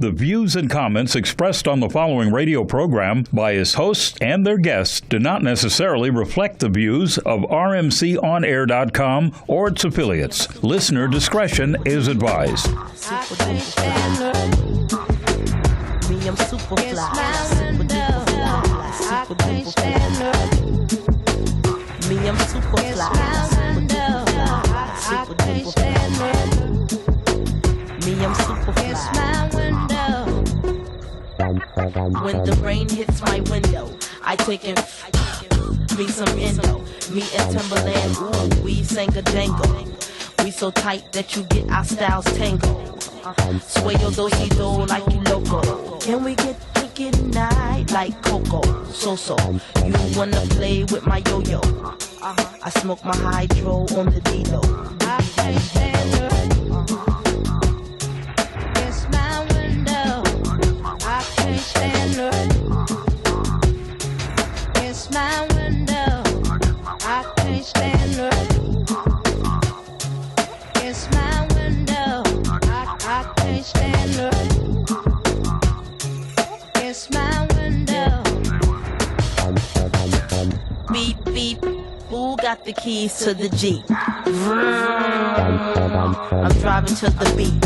The views and comments expressed on the following radio program by its hosts and their guests do not necessarily reflect the views of RMCOnAir.com or its affiliates. Listener discretion is advised. Me, I'm super fly. Super duper fly. Super duper fly. Me, I'm super fly. Super duper fly. Super duper fly. Me, I'm super fly. When the rain hits my window, I take and me some endo. Me and Timberland, ooh, we sang a jangle. We so tight that you get our styles tangled. Sway your do-si-do like you loco. Can we get kinky tonight like Coco? So, you wanna play with my yo-yo? I smoke my hydro on the D-Lo. I can't stand her. It's my window. I can't stand her. It's my window. I can't stand her. It's my window. I can't stand her. It's my window. Beep, beep. Who got the keys to the Jeep? I'm driving to the beach.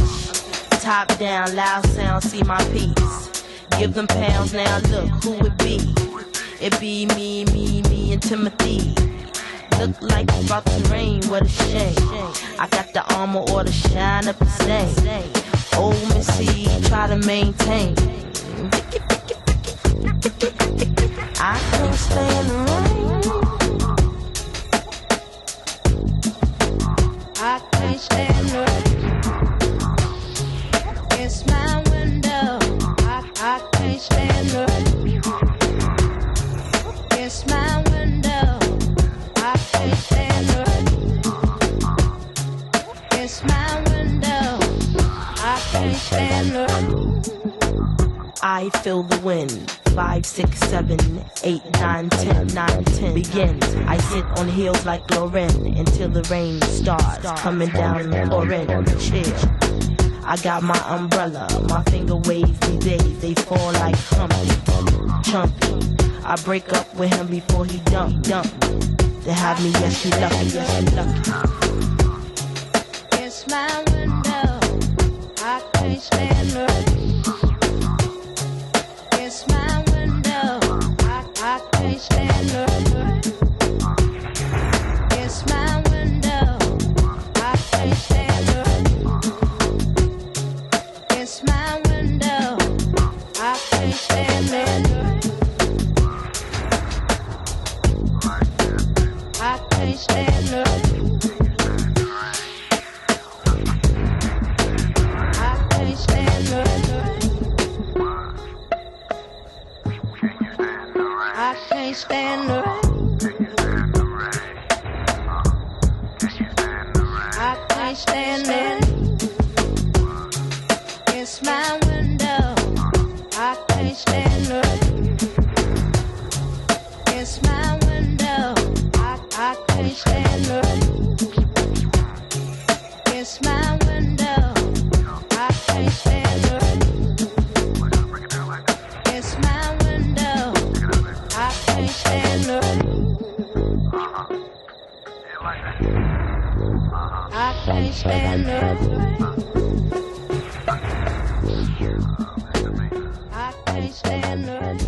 Top down, loud sound, see my piece. Give them pounds now, look who it be. It be me, and Timothy. Look like it's about to rain, what a shame. I got the armor or the shine up the same. Old Missy, try to maintain. I can't stand the rain. I can't stand the rain. It's my window. I can't stand the rain. It's my window. I can't stand the rain. It's my window. I can't stand the rain. I feel the wind. 5, 6, 7, 8, 9, 10, 9, 10 begins. I sit on heels like Lauren until the rain starts coming down and pouring. Chill. I got my umbrella, my finger waves these days, they fall like Humpty, Chunky. I break up with him before he dump. They have me, yes, he lucky. It's my window, I can't stand her. It's my window, I can't stand her. It's my window, I can't stand her. It's my window, I can't stand her. I can't stand her. I can't stand her. I can't stand the rain. I can't stand it. It's my window. I can't stand the rain. It's my window. I can't stand the rain. It's my window. I can't stand the rain. It's my window. I can't stand the rain. I can't stand the rain. I can't stand the rain.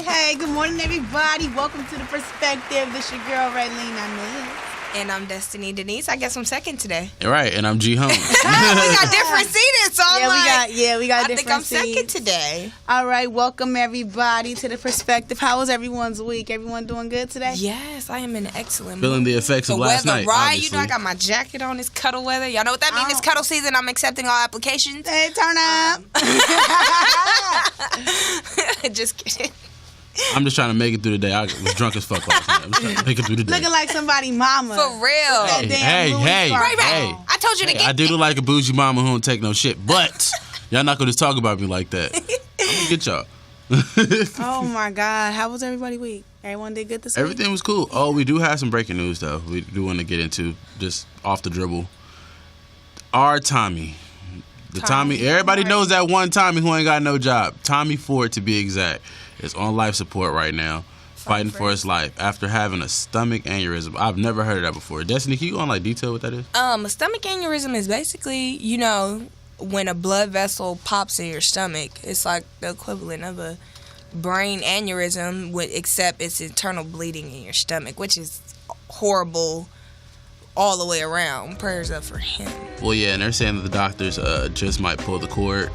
Hey. Good morning, everybody. Welcome to The Perspective. This your girl, Raylene Inez. And I'm Destiny Denise. I guess I'm second today. Right, and I'm G Home. We got different seating, so I'm we got I different think I'm seats. second today. All right, welcome everybody to The Perspective. How was everyone's week? Everyone doing good today? Yes, I am in excellent Feeling mood. the effects of last weather, night, right? obviously. You know, I got my jacket on. It's cuddle weather. Y'all know what that means? It's cuddle season. I'm accepting all applications. Hey, turn up. Just kidding. I'm just trying to make it through the day. I was drunk as fuck last night. I'm just trying to make it through the day. Looking like somebody mama. For real. That damn Louis hey, Farrakhan. hey. I told you to get I do look like a bougie mama who don't take no shit, but y'all not gonna just talk about me like that. I'm gonna get y'all. Oh my God. How was everybody's week? Everyone did good this week? Everything was cool. Oh, we do have some breaking news though. We do want to get into just off the dribble. Our Tommy, The Tommy, everybody knows that one Tommy who ain't got no job. Tommy Ford, to be exact, is on life support right now, fighting for his life after having a stomach aneurysm. I've never heard of that before. Destiny, can you go on like detail what that is? A stomach aneurysm is basically, you know, when a blood vessel pops in your stomach. It's like the equivalent of a brain aneurysm, except it's internal bleeding in your stomach, which is horrible all the way around. Prayers up for him. Well, yeah, and they're saying that the doctors just might pull the cord,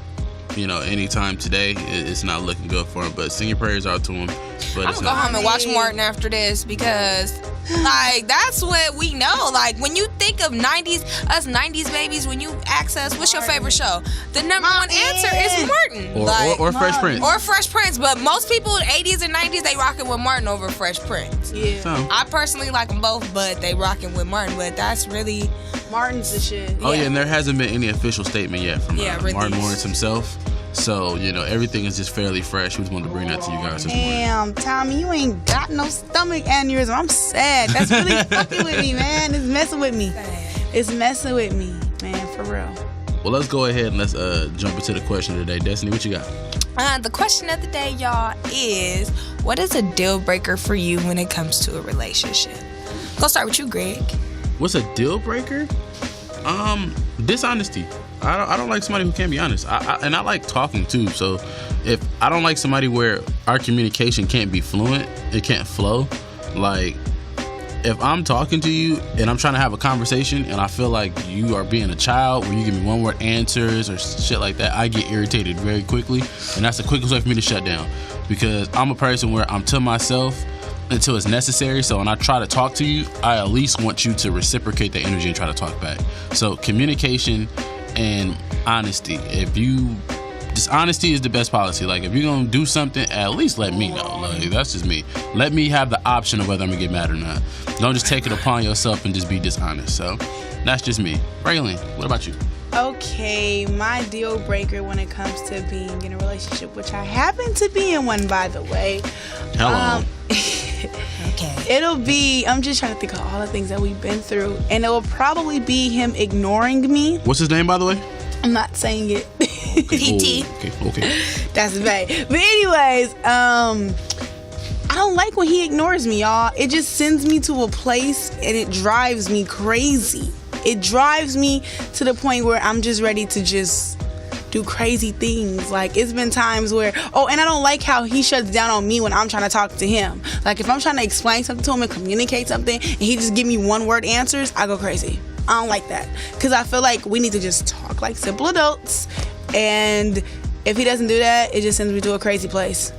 you know, anytime today. It's not looking good for him, but send your prayers out to him. But I'm gonna go home and watch Martin after this, because like that's what we know. Like when you think of us 90s babies, when you ask us what's your favorite show, the number one answer is Martin. Or Fresh Prince. Or Fresh Prince. But most people 80s and 90s, they rocking with Martin over Fresh Prince. Yeah. So, I personally like them both, but they rocking with Martin. But that's really Martin's the shit. oh yeah, and there hasn't been any official statement yet from release. Martin Lawrence himself. So, you know, everything is just fairly fresh. We just wanted to bring that to you guys this morning. Damn, Tommy, you ain't got no stomach aneurysm. I'm sad. That's really fucking with me, man. It's messing with me. It's messing with me, man, for real. Well, let's go ahead and let's jump into the question of the day. Destiny, what you got? The question of the day, y'all, is what is a deal breaker for you when it comes to a relationship? Go start with you, Greg. What's a deal breaker? Dishonesty. I don't like somebody who can't be honest. I like talking too. So if I don't like somebody where our communication can't be fluent, it can't flow. Like if I'm talking to you and I'm trying to have a conversation and I feel like you are being a child where you give me one word answers or shit like that, I get irritated very quickly, and that's the quickest way for me to shut down, because I'm a person where I'm to myself until it's necessary. So when I try to talk to you, I at least want you to reciprocate the energy and try to talk back. So communication and honesty. Dishonesty is the best policy. Like if you're gonna do something, at least let me know. Like that's just me. Let me have the option of whether I'm gonna get mad or not. Don't just take it upon yourself and just be dishonest. So that's just me. Raylene, what about you? Okay, my deal breaker when it comes to being in a relationship, which I happen to be in one, by the way. Hello. Okay. It'll be, I'm just trying to think of all the things that we've been through, and it will probably be him ignoring me. What's his name, by the way? I'm not saying it. PT. Okay. That's bad. But anyways, I don't like when he ignores me, y'all. It just sends me to a place and it drives me crazy. It drives me to the point where I'm just ready to just do crazy things. Like it's been times where, and I don't like how he shuts down on me when I'm trying to talk to him. Like if I'm trying to explain something to him and communicate something and he just give me one word answers, I go crazy. I don't like that, because I feel like we need to just talk like simple adults, and if he doesn't do that, it just sends me to a crazy place.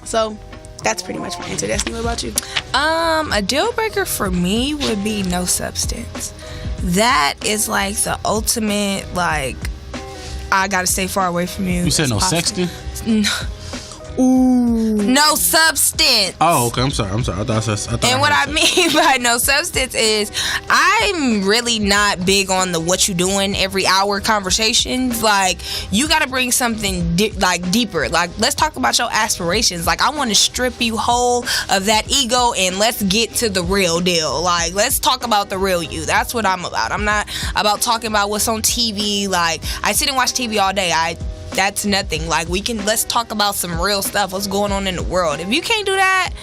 So that's pretty much my answer. Destiny, what about you? A deal breaker for me would be no substance. That is like the ultimate, like, I gotta stay far away from you. You said no possible. sexting? Ooh. No substance. Oh, okay. I'm sorry. I thought. And what I mean by no substance is I'm really not big on the what you doing every hour conversations. Like you got to bring something deeper. Like let's talk about your aspirations. Like I want to strip you whole of that ego and let's get to the real deal. Like let's talk about the real you. That's what I'm about. I'm not about talking about what's on TV. Like I sit and watch TV all day. That's nothing. Like let's talk about some real stuff. What's going on in the world? If you can't do that,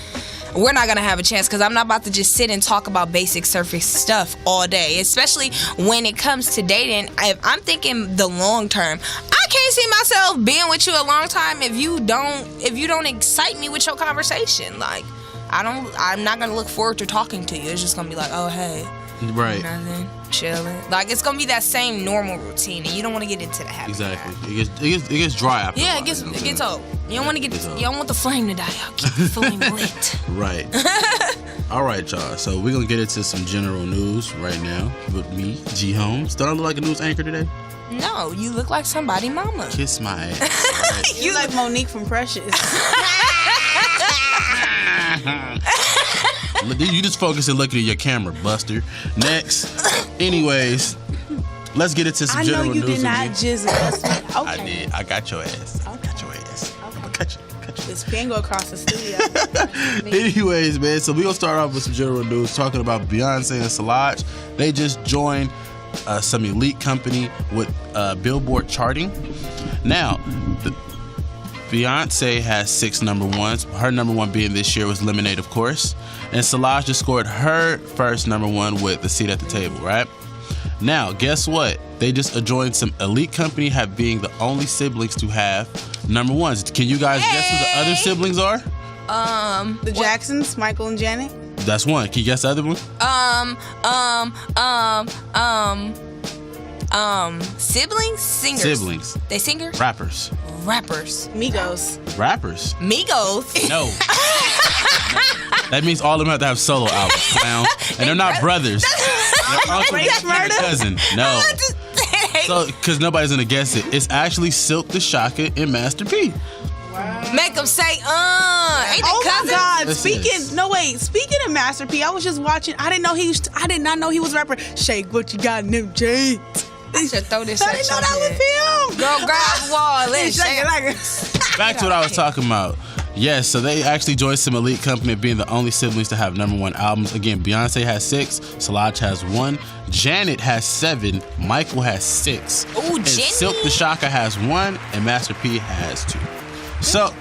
we're not gonna have a chance, because I'm not about to just sit and talk about basic surface stuff all day. Especially when it comes to dating. If I'm thinking the long term, I can't see myself being with you a long time if you don't excite me with your conversation. Like I'm not gonna look forward to talking to you. It's just gonna be like, oh hey. Right. Nothing. Chilling. Like it's gonna be that same normal routine, and you don't want to get into the habit. Exactly. It gets dry after. Yeah, a while, it gets old. You don't want to you don't want the flame to die out. Keep the flame lit. Right. All right, y'all. So we're gonna get into some general news right now with me, G Holmes. Don't I look like a news anchor today? No, you look like somebody mama. Kiss my ass. Right. You like Monique from Precious. You just focus and looking at your camera, Buster. Next. Anyways, let's get into some general news. I know you did not just bust me. Okay. I did. I got your ass. Okay. Got your ass. I'm gonna cut you. This pen go across the studio. Anyways, man, so we're gonna start off with some general news talking about Beyonce and Solange. They just joined some elite company with Billboard charting. Now, Beyonce has 6 number ones. Her number one being this year was Lemonade, of course. And Solange just scored her first number one with The Seat at the Table, right? Now, guess what? They just joined some elite company, being the only siblings to have number ones. Can you guys guess who the other siblings are? The Jacksons, Michael and Janet. That's one. Can you guess the other one? Siblings? Singers? Siblings. They singers? Rappers. Rappers. Migos. Rappers? Migos? No. That means all of them have to have solo albums, clown. And they're not brothers. They're uncle and cousin. No. So, because nobody's going to guess it. It's actually Silk the Shocker and Master P. Make them say, ain't they Oh my cousins? God! This Speaking of Master P, I was just watching. I did not know he was a rapper. Shake what you got in them jeans. I should throw this I at didn't your know that head. was him. Girl, grab the wall. Let's Shake shake it it. like a- Back to what I was talking about. Yes, so they actually joined some elite company, being the only siblings to have number one albums. Again, Beyonce has 6, Solange has 1, Janet has 7, Michael has 6, Ooh, and Jenny. Silk the Shocker has 1, and Master P has 2. So,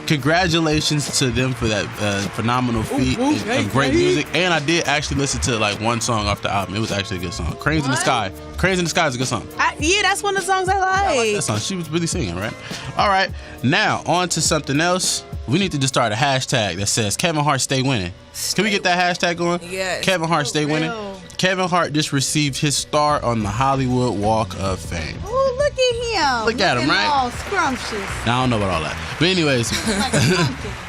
congratulations to them for that phenomenal feat of great music. And I did actually listen to like one song off the album. It was actually a good song. Cranes in the Sky. Cranes in the Sky is a good song. Yeah, that's one of the songs I like. That song, she was really singing, right? All right, now on to something else. We need to just start a hashtag that says Kevin Hart stay winning. Can we get that hashtag going? Yes. Kevin Hart stay winning. real. Kevin Hart just received his star on the Hollywood Walk of Fame. Oh, look at him. Look at him, right? All scrumptious. Now, I don't know about all that. But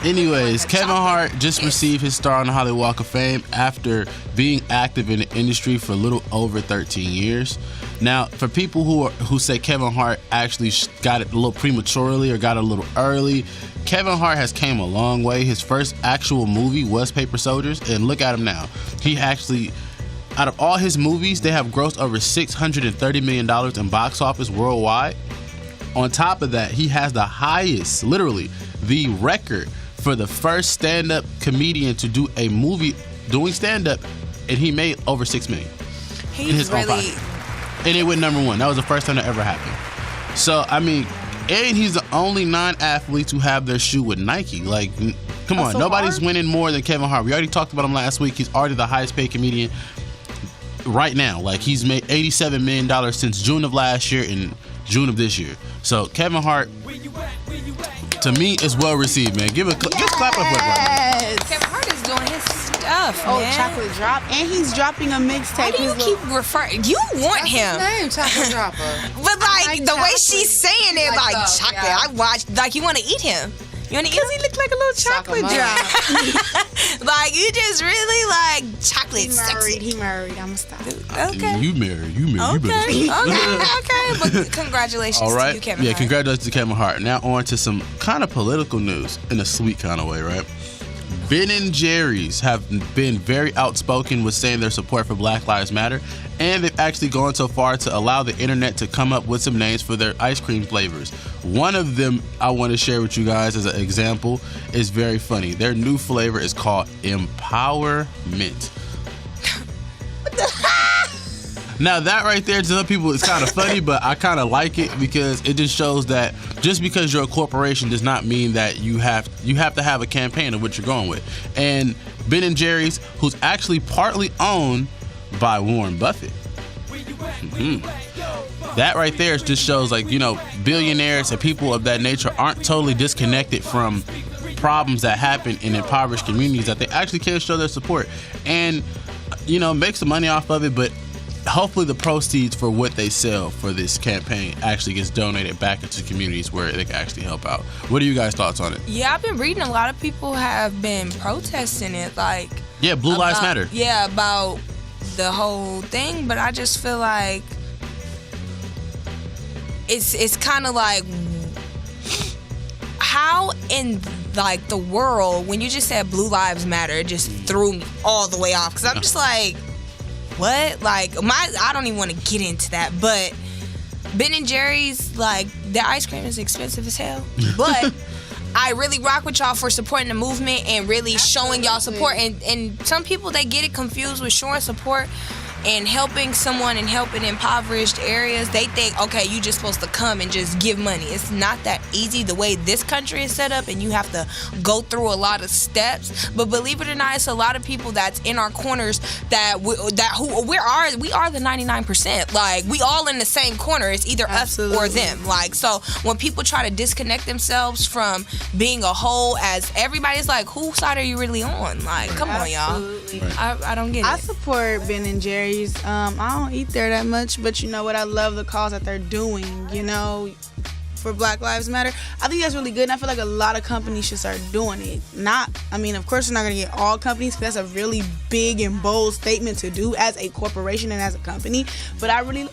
anyways, Kevin Hart just received his star on the Hollywood Walk of Fame after being active in the industry for a little over 13 years. Now, for people who say Kevin Hart actually got it a little prematurely or got it a little early, Kevin Hart has came a long way. His first actual movie was Paper Soldiers, and look at him now. He actually, out of all his movies, they have grossed over $630 million in box office worldwide. On top of that, he has the highest, literally, the record for the first stand-up comedian to do a movie doing stand-up, and he made over $6 million in his own pocket. And it went number 1. That was the first time that ever happened. So, I mean, and he's the only non-athlete to have their shoe with Nike. Like, come on, so nobody's hard. winning more than Kevin Hart. We already talked about him last week. He's already the highest paid comedian right now. Like, he's made $87 million since June of last year and June of this year. So, Kevin Hart, to me, is well received, man. Give clap up for it, right? Yes. Kevin Hart is doing his stuff, Oh, man. Chocolate Drop. And he's dropping a mixtape. Why do you His keep little- referring? You want him. Name Chocolate Dropper. But like, like the way chocolate. she's saying it, Like like the- chocolate. yeah. I watched, like, you want to eat him. You want to eat him? He looked like a little chocolate Chocolate drop. Like, you just really like chocolate sexy. He married. I'ma stop. Okay. You married. You better Okay. stop. Okay. But congratulations All right. to you, Kevin Yeah, Hart. congratulations to Kevin Hart. Now on to some kind of political news in a sweet kind of way, right? Ben and Jerry's have been very outspoken with saying their support for Black Lives Matter, and they've actually gone so far to allow the internet to come up with some names for their ice cream flavors. One of them I want to share with you guys as an example is very funny. Their new flavor is called Empowerment. Now that right there, to some people, it's kind of funny, but I kind of like it because it just shows that just because you're a corporation does not mean that you have to have a campaign of what you're going with. And Ben and Jerry's, who's actually partly owned by Warren Buffett. That right there just shows, like, you know, billionaires and people of that nature aren't totally disconnected from problems that happen in impoverished communities, that they actually can show their support and, you know, make some money off of it, but hopefully the proceeds for what they sell for this campaign actually gets donated back into communities where they can actually help out. What are you guys' thoughts on it? Yeah, I've been reading a lot of people have been protesting it, like Yeah, Blue Lives about- Matter. Yeah, about the whole thing, but I just feel like it's kind of like, how in like the world, when you just said Blue Lives Matter, it just threw me all the way off, because I'm just like, what? Like, I don't even want to get into that, but Ben and Jerry's, like, their ice cream is expensive as hell, but I really rock with y'all for supporting the movement and really showing y'all support. And some people, they get it confused with showing support and helping someone and helping impoverished areas, they think, okay, you just supposed to come and just give money. It's not that easy the way this country is set up, and you have to go through a lot of steps. But believe it or not, it's a lot of people that's in our corners we are the 99%. Like, we all in the same corner. It's either Absolutely. us or them. Like, so when people try to disconnect themselves from being a whole, as everybody's like, whose side are you really on? Like, come on, y'all. Absolutely. I don't get I it. support Ben and Jerry's. I don't eat there that much, but you know what? I love the cause that they're doing, you know, for Black Lives Matter. I think that's really good, and I feel like a lot of companies should start doing it. Of course, we're not going to get all companies, because that's a really big and bold statement to do as a corporation and as a company, but I really...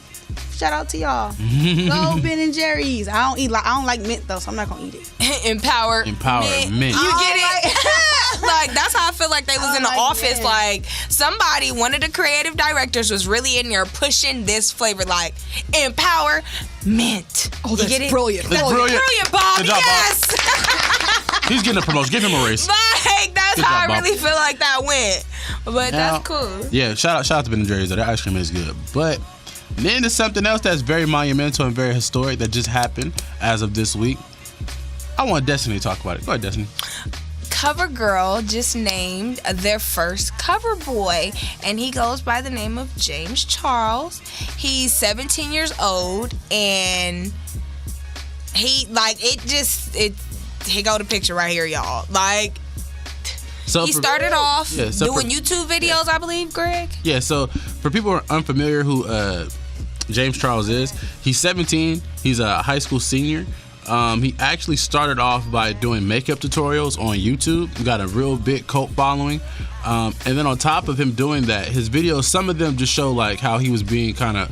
Shout out to y'all. Go Ben and Jerry's. I don't like mint though, so I'm not gonna eat it. Empower mint. You get it? Like, that's how I feel like they was in the office. Mint. Like, somebody, one of the creative directors was really in there pushing this flavor, like, Empower Mint. Oh, that's brilliant. That's brilliant. Brilliant, Bob. Good job, Yes. Bob. He's getting a promotion. Give him a raise. Like, that's Good how job, I Bob. really feel like that went. But Now, that's cool. Yeah, shout out to Ben & Jerry's. Their ice cream is good. But then there's something else that's very monumental and very historic that just happened as of this week. I want Destiny to talk about it. Go ahead, Destiny. CoverGirl just named their first cover boy, and he goes by the name of James Charles. He's 17 years old, and he, like, here go the picture right here, y'all. Like, So he started off doing YouTube videos, I believe, Greg. Yeah, so for people who are unfamiliar who James Charles is, he's 17. He's a high school senior. He actually started off by doing makeup tutorials on YouTube. He got a real big cult following. And then on top of him doing that, his videos, some of them just show like how he was being kind of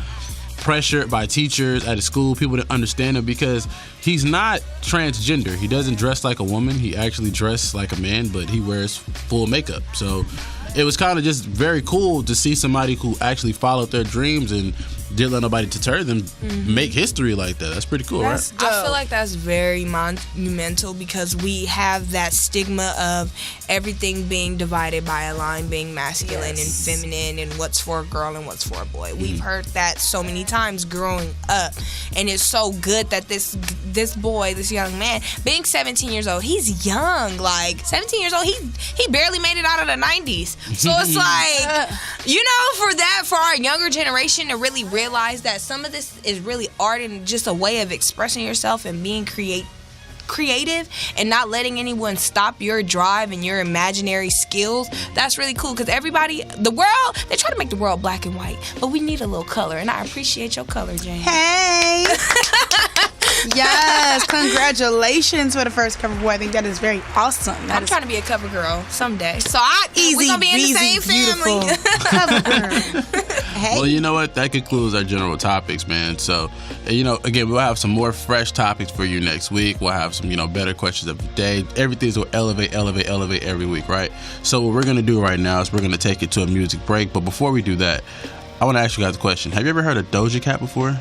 pressured by teachers at his school. People didn't understand him because he's not transgender. He doesn't dress like a woman. He actually dresses like a man, but he wears full makeup. So it was kind of just very cool to see somebody who actually followed their dreams and didn't let nobody deter them make history like that. That's pretty cool, right? I feel like that's very monumental, because we have that stigma of everything being divided by a line being masculine and feminine, and what's for a girl and what's for a boy. We've heard that so many times growing up, and it's so good that this boy, this young man, being 17 years old, he's young. Like, 17 years old, he barely made it out of the 90s. So it's like, you know, for our younger generation to really realize that some of this is really art and just a way of expressing yourself and being creative and not letting anyone stop your drive and your imaginary skills. That's really cool, because the world, they try to make the world black and white, but we need a little color, and I appreciate your color, Jane. Hey. Yes, congratulations for the first cover boy. I think that is very awesome. I'm trying to be a cover girl someday. So easy, we're gonna be in the same family. Cover girl. Hey. Well, you know what? That concludes our general topics, man. So, you know, again, we'll have some more fresh topics for you next week. We'll have some, better questions of the day. Everything's will elevate every week, right? So what we're going to do right now is we're going to take it to a music break. But before we do that, I want to ask you guys a question. Have you ever heard of Doja Cat before?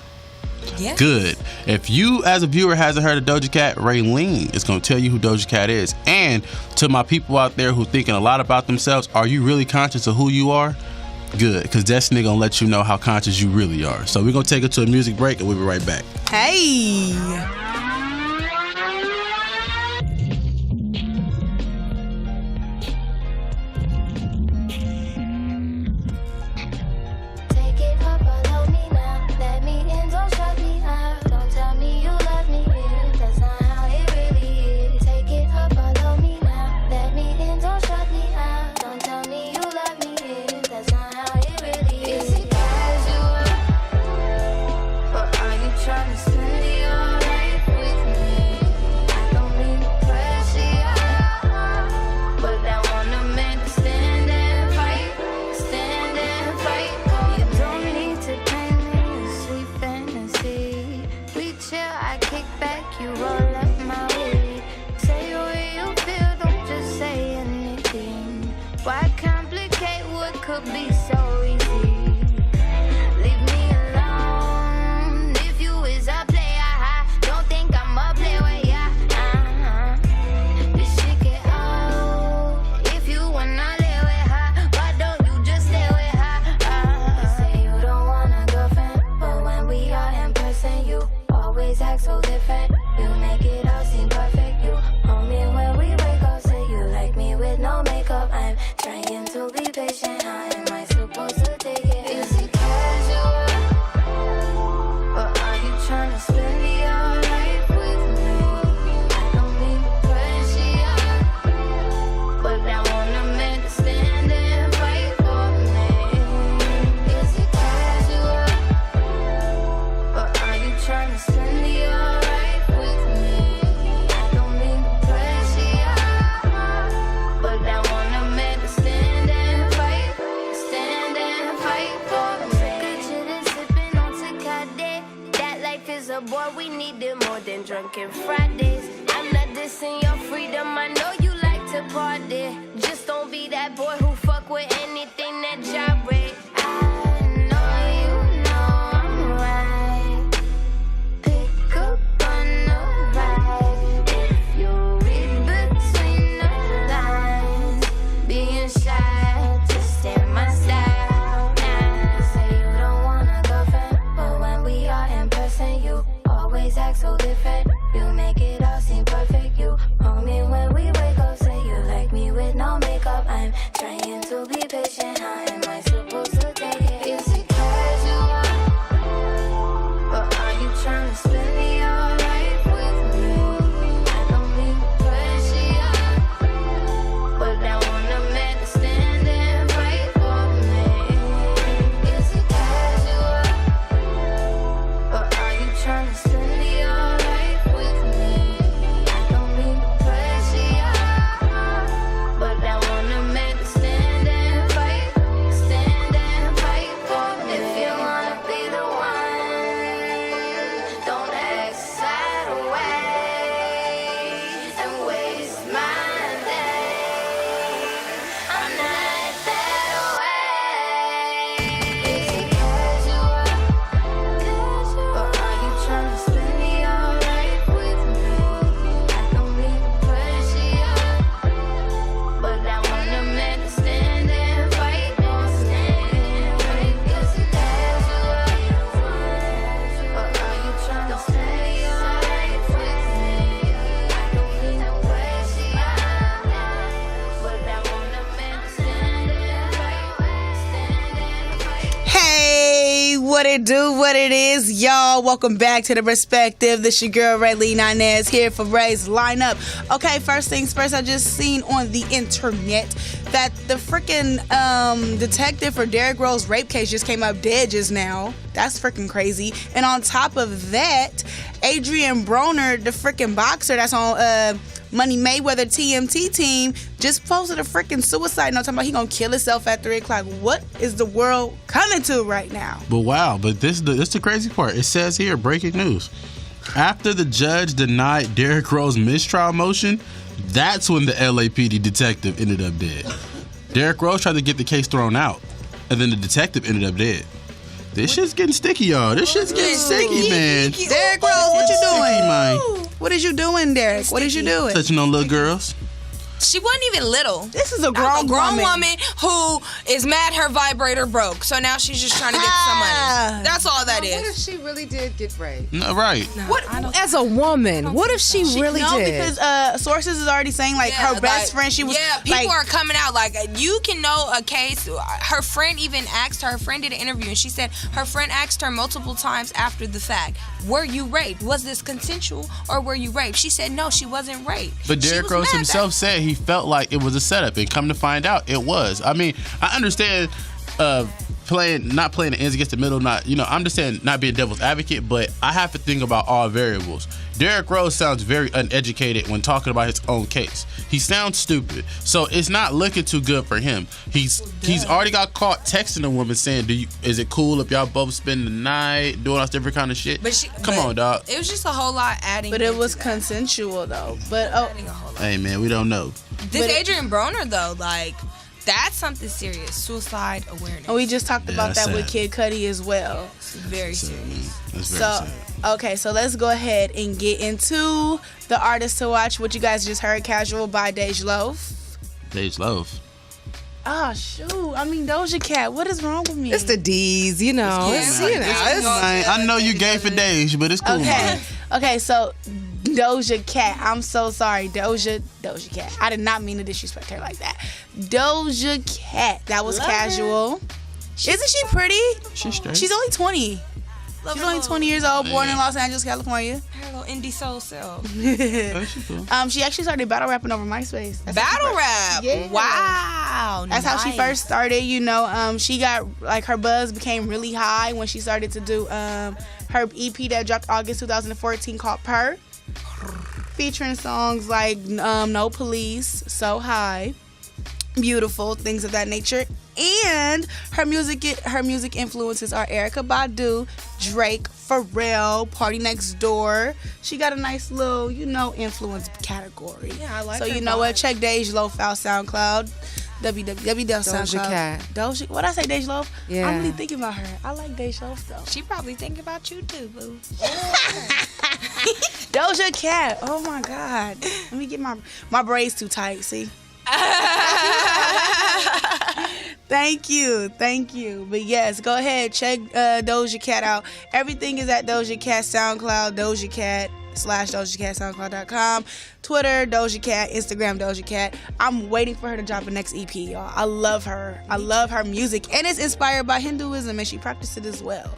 Yeah. Good. If you, as a viewer, hasn't heard of Doja Cat, Raylene is going to tell you who Doja Cat is. And to my people out there who thinking a lot about themselves, are you really conscious of who you are? Good, because Destiny going to let you know how conscious you really are. So we're going to take it to a music break, and we'll be right back. Hey. Take it up, follow me now. Let me in, don't shut me out. Don't tell me you love me, that's not how it really is. Take it up, follow me now. Let me in, don't shut me out. Don't tell me you love me, that's not how it really is. Is it casual, or are you trying to spend it all night? a boy, we need it more than drunken Fridays. I'm not dissing your freedom, I know you like to party. Just don't be that boy who fuck with anything that gyrate. I know you know I'm right. Pick up on the right. If you read between the lines, being shy, just stare my style. Now say you don't want a girlfriend, but when we are in person, you always act so different. You make it all seem perfect. You hold me when we wake up, say you like me with no makeup. I'm trying to be patient. How am I supposed to take it? Is it casual? Or are you trying to spend the all life with me? I don't mean to pressure you, but I want a man to stand and fight for me. Is it casual? Or are you trying to spend the all life with me? I don't mean to pressure you, but I want a man to stand and fight for me. If you wanna be the one, don't act side away and waste my day. I'm not that way. Is it casual? Or are you trying to spend the all life with me? I don't mean to pressure you, but I want a man to stand and fight for me. Is it casual? Or are you trying to spend the all life with me? I don't mean to pressure you, but I want a man to stand and fight. Hey, what it do, what it is, y'all. Welcome back to The Perspective. This your girl, Ray Lee Inez, here for Ray's Lineup. Okay, first things first, I just seen on the internet that the freaking detective for Derrick Rose rape case just came up dead just now. That's freaking crazy. And on top of that, Adrian Broner, the freaking boxer that's on Money Mayweather TMT team, just posted a freaking suicide note talking about he gonna kill himself at 3 o'clock. What is the world coming to right now? But wow, but this is the crazy part. It says here, breaking news. After the judge denied Derrick Rose's mistrial motion, that's when the LAPD detective ended up dead. Derrick Rose tried to get the case thrown out, and then the detective ended up dead. This shit's getting sticky, y'all. This shit's getting sticky, man. Derrick Rose, what you doing? Sticky, man. What is you doing, Derrick? What is you doing? Touching on little girls. She wasn't even little. This is a grown woman who is mad her vibrator broke. So now she's just trying to get some money. That's all that What if is. she really did get raped? No, right. What as a woman? What if she really no, did? because sources is already saying like her best friend. She was people like, are coming out like you can know a case. Her friend even asked her. Her friend did an interview and she said her friend asked her multiple times after the fact, "Were you raped? Was this consensual or were you raped?" She said no, she wasn't raped. But Derrick Rose himself said he felt like it was a setup, and come to find out, it was. I mean, I understand not playing the ends against the middle. I'm just saying not being devil's advocate, but I have to think about all variables. Derrick Rose sounds very uneducated when talking about his own case. He sounds stupid, so it's not looking too good for him. He's already got caught texting a woman saying, "Is it cool if y'all both spend the night doing all this different kind of shit?" Come on, dog. It was just a whole lot adding. but it was consensual though. But Hey, man, we don't know. This Adrian Broner though, like that's something serious. Suicide awareness. and we just talked about that's that with sad. Kid Cudi as well. It's very serious. That's very So, sad. okay, so let's go ahead and get into the artist to watch. What you guys just heard, Casual by Dej Loaf. Dej Loaf. Oh, shoot. I mean, Doja Cat. What is wrong with me? It's the D's, you know. I know you gay for Dej, but it's cool. Okay. Man. Okay, so Doja Cat. I'm so sorry. Doja Cat. I did not mean to disrespect her like that. Doja Cat. That was Casual. Isn't she pretty? She's straight. She's only 20. She's only 20 years old, born in Los Angeles, California. Her little indie soul self. She actually started battle rapping over MySpace. That's Battle rap. Yeah. Wow. That's how she first started. You know, she got like her buzz became really high when she started to do her EP that dropped August 2014 called Purr, featuring songs like No Police, So High, Beautiful, things of that nature. And her music influences are Erykah Badu, Drake, Pharrell, Party Next Door. She got a nice little, influence category. Yeah, I like So her you know what? vibe. Check Dej Loaf out SoundCloud. Doja Cat. Doja. What I say, Dej Loaf? Yeah. I'm really thinking about her. I like Dej Loaf though. She probably thinking about you too, boo. Doja Cat. Oh my God. Let me get my braids too tight. See. Thank you. But yes, go ahead, check Doja Cat out. Everything is at Doja Cat SoundCloud, Doja Cat /Doja Cat SoundCloud.com, Twitter Doja Cat, Instagram Doja Cat. I'm waiting for her to drop a next EP, y'all. I love her. I love her music, and it's inspired by Hinduism, and she practiced it as well.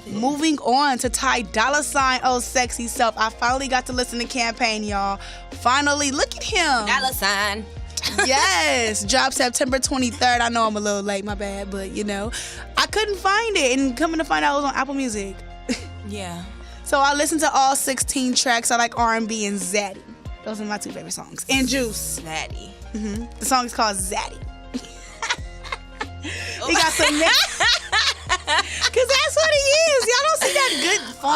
Moving on to Ty Dolla $ign, Oh Sexy Self. I finally got to listen to Campaign, y'all. Finally, look at him. Dollar sign. Yes, dropped September 23rd. I know I'm a little late, my bad, but I couldn't find it, and coming to find out it was on Apple Music. Yeah. So I listened to all 16 tracks. I like R&B and Zaddy. Those are my two favorite songs. And Juice. Zaddy. The song is called Zaddy. He got some because that's what he is. Y'all don't see that good foreign.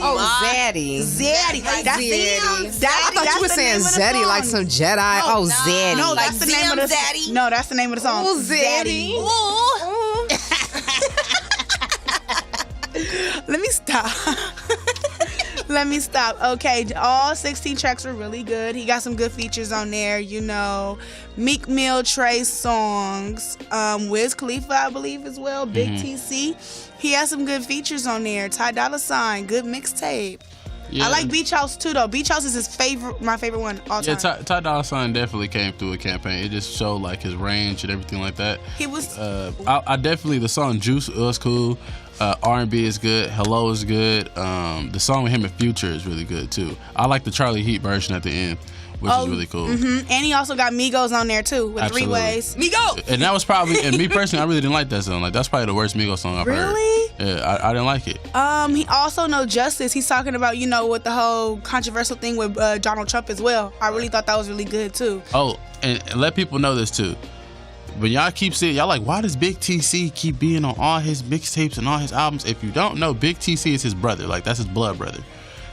Oh, Zaddy. Zaddy. That's Zaddy. I I thought you were saying Zaddy like some Jedi. Oh, Zaddy. No, that's the name of the Zaddy. No, that's the name of the song. Oh, Zaddy. Let me stop. Okay, all 16 tracks were really good. He got some good features on there, Meek Mill, Trey Songz, Wiz Khalifa, I believe, as well, Big TC. He has some good features on there. Ty Dolla $ign, good mixtape. Yeah. I like Beach House too, though. Beach House is my favorite one all time. Yeah, Ty Dolla $ign definitely came through a Campaign. It just showed like his range and everything like that. He was. I definitely, the song Juice was cool. R&B is good. Hello is good. The song with him and Future is really good too. I like the Charlie Heat version at the end, which is really cool. And he also got Migos on there too with Absolutely. 3 Ways. Migos. And that was probably, and me personally, I really didn't like that song. Like that's probably the worst Migos song I've heard. Really? Yeah, I didn't like it. He also No Justice. He's talking about with the whole controversial thing with Donald Trump as well. I really thought that was really good too. Oh, and let people know this too. When y'all keep saying, y'all like, why does Big TC keep being on all his mixtapes and all his albums? If you don't know, Big TC is his brother. Like, that's his blood brother.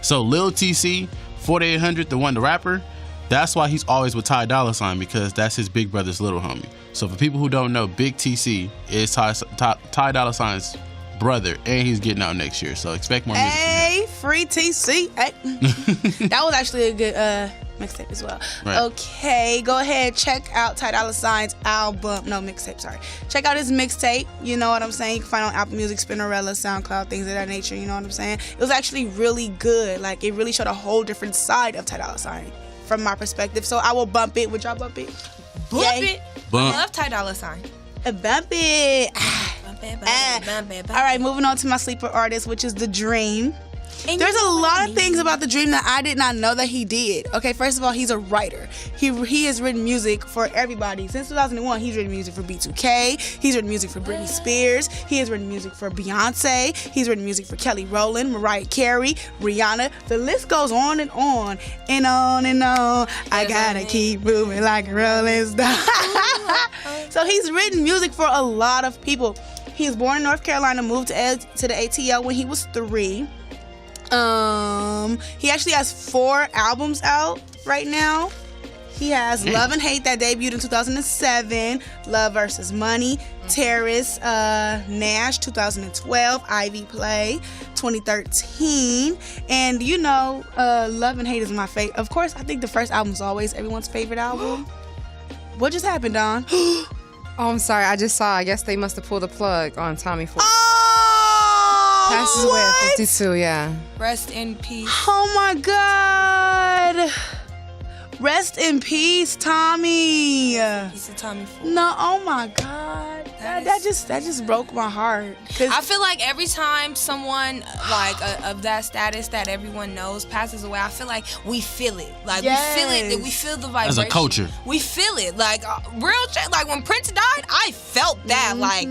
So Lil TC, 4800, the rapper, that's why he's always with Ty Dolla $ign, because that's his big brother's little homie. So for people who don't know, Big TC is Ty Dolla $ign's brother, and he's getting out next year. So expect more music from him. Hey, free TC. Hey. That was actually a good mixtape as well. Right. Okay, go ahead, check out Ty Dolla $ign's album. No, mixtape, sorry. Check out his mixtape. You know what I'm saying? You can find it on Apple Music, Spinnerella, SoundCloud, things of that nature. You know what I'm saying? It was actually really good. Like, it really showed a whole different side of Ty Dolla $ign from my perspective. So I will bump it. Would y'all bump it? Bump Yay. it. Bump. I love Ty Dolla $ign. Bump it. Bump it, bump it. All right, moving on to my sleeper artist, which is The Dream. There's a lot of things about The Dream that I did not know that he did. Okay, first of all, he's a writer. He has written music for everybody. Since 2001, he's written music for B2K. He's written music for Britney Spears. He has written music for Beyonce. He's written music for Kelly Rowland, Mariah Carey, Rihanna. The list goes on and on and on and on. I gotta keep moving like a rolling stone. So he's written music for a lot of people. He was born in North Carolina, moved to the ATL when he was 3. He actually has 4 albums out right now. He has Love and Hate that debuted in 2007, Love vs. Money, Terrace, Nash 2012, Ivy Play 2013, and Love and Hate is my favorite. Of course, I think the first album is always everyone's favorite album. What just happened, Don? Oh, I'm sorry. I just saw. I guess they must have pulled the plug on Tommy Ford. Passes away at 52, yeah. Rest in peace. Oh my God. Rest in peace, Tommy. He's a Tommy Ford. No, oh my God. That just broke my heart. I feel like every time someone of that status that everyone knows passes away, I feel like we feel it. Like Yes. we feel it. We feel the vibration. As a culture. We feel it. Like real shit. Like when Prince died, I felt that. Like,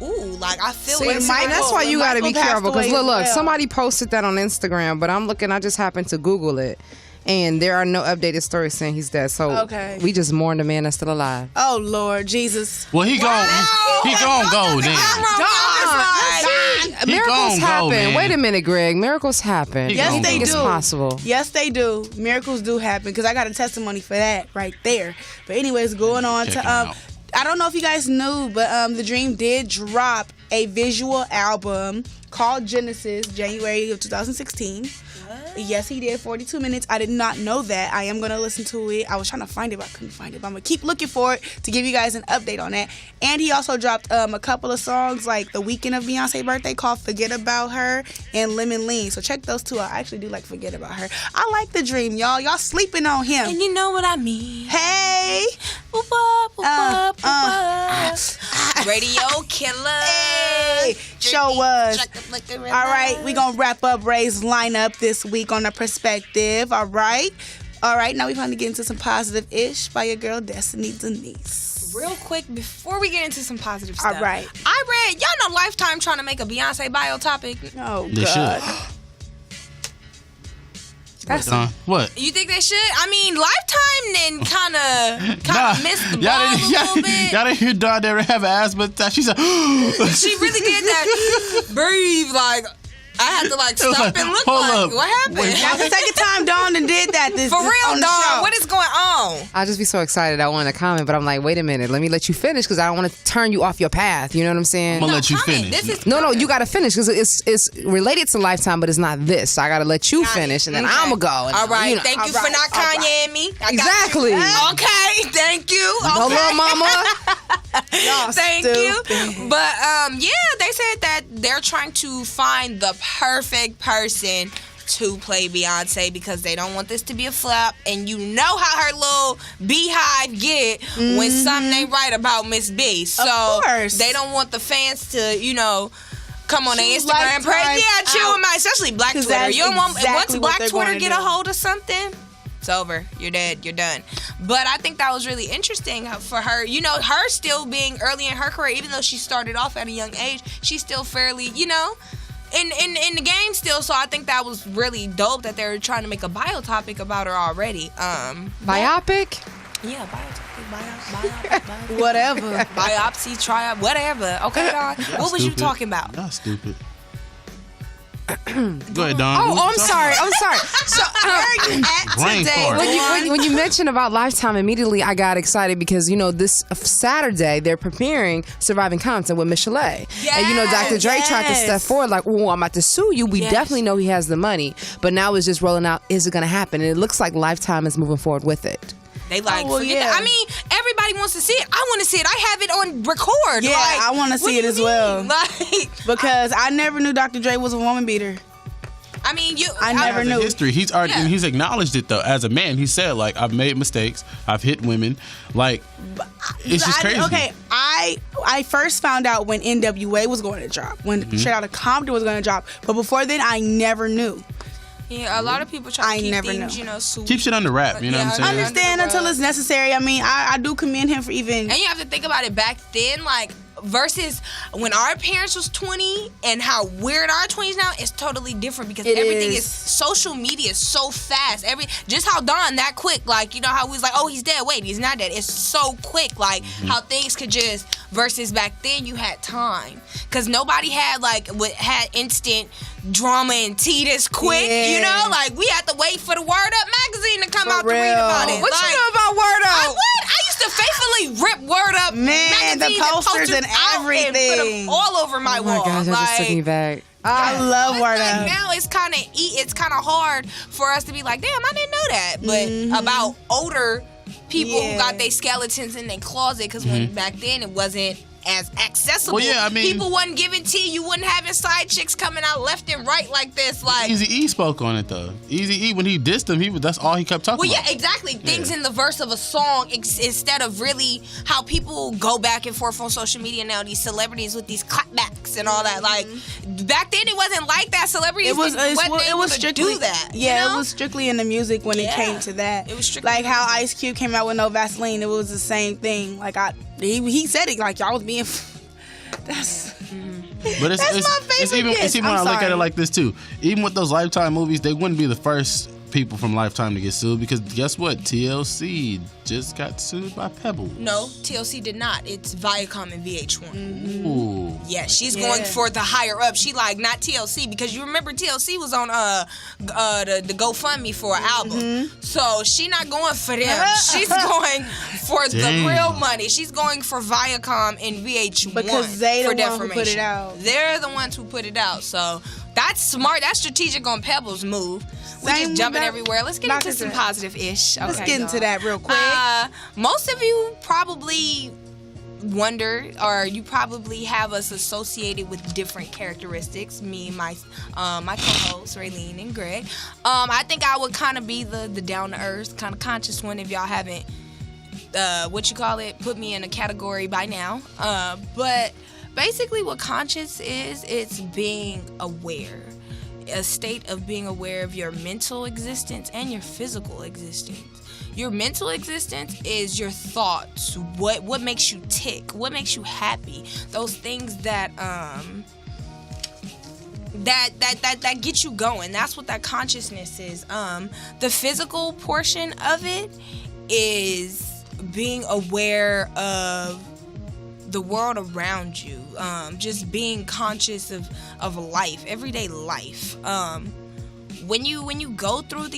ooh, like I feel See, it. and that's why you got to be Michael passed careful. Because away as look, well. somebody posted that on Instagram, but I'm looking, I just happened to Google it. and there are no updated stories saying he's dead. So Okay. we just mourn the man that's still alive. Oh Lord Jesus. Well, he gon' go then. Miracles gon' go, happen. man. Wait a minute, Greg. Miracles happen. He Yes, gon' they go. It's do. possible. Yes, they do. Miracles do happen because I got a testimony for that right there. But anyways, going on Check to him out. I don't know if you guys knew, but The Dream did drop a visual album called Genesis, January of 2016. Yes, he did. 42 minutes. I did not know that. I am going to listen to it. I was trying to find it, but I couldn't find it. But I'm going to keep looking for it to give you guys an update on that. And he also dropped a couple of songs like the weekend of Beyonce's birthday called Forget About Her and Lemon Lean. So check those two out. I actually do like Forget About Her. I like The Dream, y'all. Y'all sleeping on him. And you know what I mean. Hey. Boop, boop, boop, boop, boop. Radio killer. Hey. Show was. All right, we gonna wrap up Ray's lineup this week on The Perspective. All right, now we finally get into some positive-ish by your girl Destiny Denise. Real quick, before we get into some positive stuff. All right. I read, y'all know Lifetime trying to make a Beyonce bio topic. Oh They God. should. That's What? You think they should? I mean, Lifetime then kind of missed the ball y'all a didn't, little bit. Y'all didn't hear Dawn there have an asthma attack. She said, She really did that. Breathe, like I had to like was stop like, and look hold like up. what happened? Wait, That's the second time Dawn done did that. This For real, on the dog. show. What is going on? I just be so excited. I want to comment, but I'm like, wait a minute. Let me let you finish because I don't want to turn you off your path. You know what I'm saying? I'm gonna let you comment. finish. This is No, you got to finish because it's related to Lifetime, but it's not this. So I got to let you finish, and then Okay. I'm going to go. And, All right, you know. thank you all for right, not all right. Kanyeing me. I got Exactly. you. Okay, thank you. No, Okay. little mama. Y'all Thank stupid. you. But yeah, they said that they're trying to find the perfect person to play Beyonce because they don't want this to be a flop. And you know how her little beehive get when something ain't right about Miss B. So course. they don't want the fans to, come on their Choose Instagram and praise. Lifetime Yeah, chill out. with my, especially Black 'Cause Twitter. that's You don't want exactly once what Black they're Twitter gonna get do. a hold of something, it's over. You're dead. You're done. But I think that was really interesting for her. Her still being early in her career, even though she started off at a young age, she's still fairly, in the game still. So I think that was really dope that they're trying to make a bio topic about her already. Biopic? Yeah, biopsy, Whatever. biopsy, tryout, whatever. Okay, dog. What was you Stupid. talking about? Y'all stupid. Go ahead, Dawn. Oh, What I'm you sorry. talking I'm sorry. So, Brain today? fart. when you mentioned about Lifetime, immediately I got excited because this Saturday they're preparing Surviving Compton with Michelle. And Dr. Dre tried to step forward like, "Oh, I'm about to sue you." We Yes. definitely know he has the money, but now it's just rolling out. Is it going to happen? And it looks like Lifetime is moving forward with it. They like well, forget yeah. that. I mean, everybody wants to see it. I want to see it. I have it on record. Yeah, like, I wanna what see do it you as well. mean? Like, Because I never knew Dr. Dre was a woman beater. I mean, I never As a knew. history. He's already Yeah. he's acknowledged it though. As a man, he said like I've made mistakes. I've hit women. Like it's just crazy. Okay, I first found out when NWA was going to drop, when Mm-hmm. Straight Outta Compton was going to drop, but before then I never knew. Yeah, a lot of people try I to keep never things, know. super. Keep shit under wrap. You know what I'm saying? Understand until it's necessary. I mean, I do commend him for even. And you have to think about it back then, like versus when our parents was 20 and how weird our 20s now is totally different because It everything is. is social media is so fast. Just how Don that quick, like how we was like, oh, he's dead. Wait, he's not dead. It's so quick, like how things could just versus back then you had time because nobody had had instant drama and tea this quick. Yeah. Like we had to wait for the Word Up magazine to come For out to read about real. it. What Like, you know about Word I Up? would. I used to faithfully rip Word Up Man, the magazine posters and out everything. and put them all over my Oh my wall. gosh, that just took me back. I love But Word like Up. now it's kind of hard for us to be like, damn, I didn't know that. But about older people who Yeah. got their skeletons in their closet, because when back then it wasn't as accessible. Well, yeah, I mean- people wasn't giving tea. You wouldn't having side chicks coming out left and right like this. Like, Easy E spoke on it though. Easy E when he dissed him, that's all he kept talking well, yeah, about. exactly. Things in the verse of a song instead of really how people go back and forth on social media now. These celebrities with these clapbacks and all that. Like back then, it wasn't like that. Celebrities It was wasn't able to strictly do that. Yeah, you know? it was strictly in the music when it Yeah. came to that. It was strictly like how Ice Cube came out with No Vaseline. It was the same thing. Like he said it like y'all was being. That's But it's That's my it's favorite even diss. when I'm I look at sorry. it like this too. Even with those Lifetime movies, they wouldn't be the first people from Lifetime to get sued because guess what? TLC just got sued by Pebble. No, TLC did not. It's Viacom and VH1. Ooh. Yeah, she's going for the higher up. She like not TLC because you remember TLC was on the GoFundMe for an album. So she not going for them. She's going for the real money. She's going for Viacom and VH1 Because they the for one who put it out. They're the ones who put it out. So that's smart. That's strategic on Pebble's move. We Same just with jumping that- everywhere. Let's get Dr. into some Dre. positive-ish. Let's Okay, get into y'all. that real quick. Most of you probably wonder, or you probably have us associated with different characteristics. Me, my co-hosts, Raylene and Greg. I think I would kind of be the down to earth, kind of conscious one. If y'all haven't, put me in a category by now. But basically, what conscious is, it's being aware. A state of being aware of your mental existence and your physical existence. Your mental existence is your thoughts, what makes you tick, what makes you happy, those things that that get you going. That's what that consciousness is. The physical portion of it is being aware of the world around you, just being conscious of life, everyday life. When you go through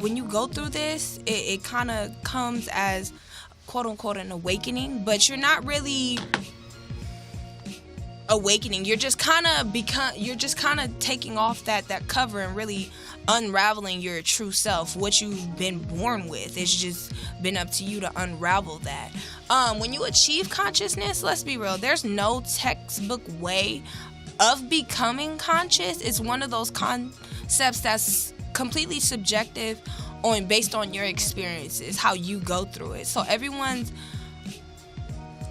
when you go through this, it kind of comes as quote unquote an awakening, but you're not really awakening. You're just kind of taking off that cover and really unraveling your true self, what you've been born with. It's just been up to you to unravel that. When you achieve consciousness, let's be real, there's no textbook way of becoming conscious. It's one of those concepts that's completely subjective based on your experiences, how you go through it. So everyone's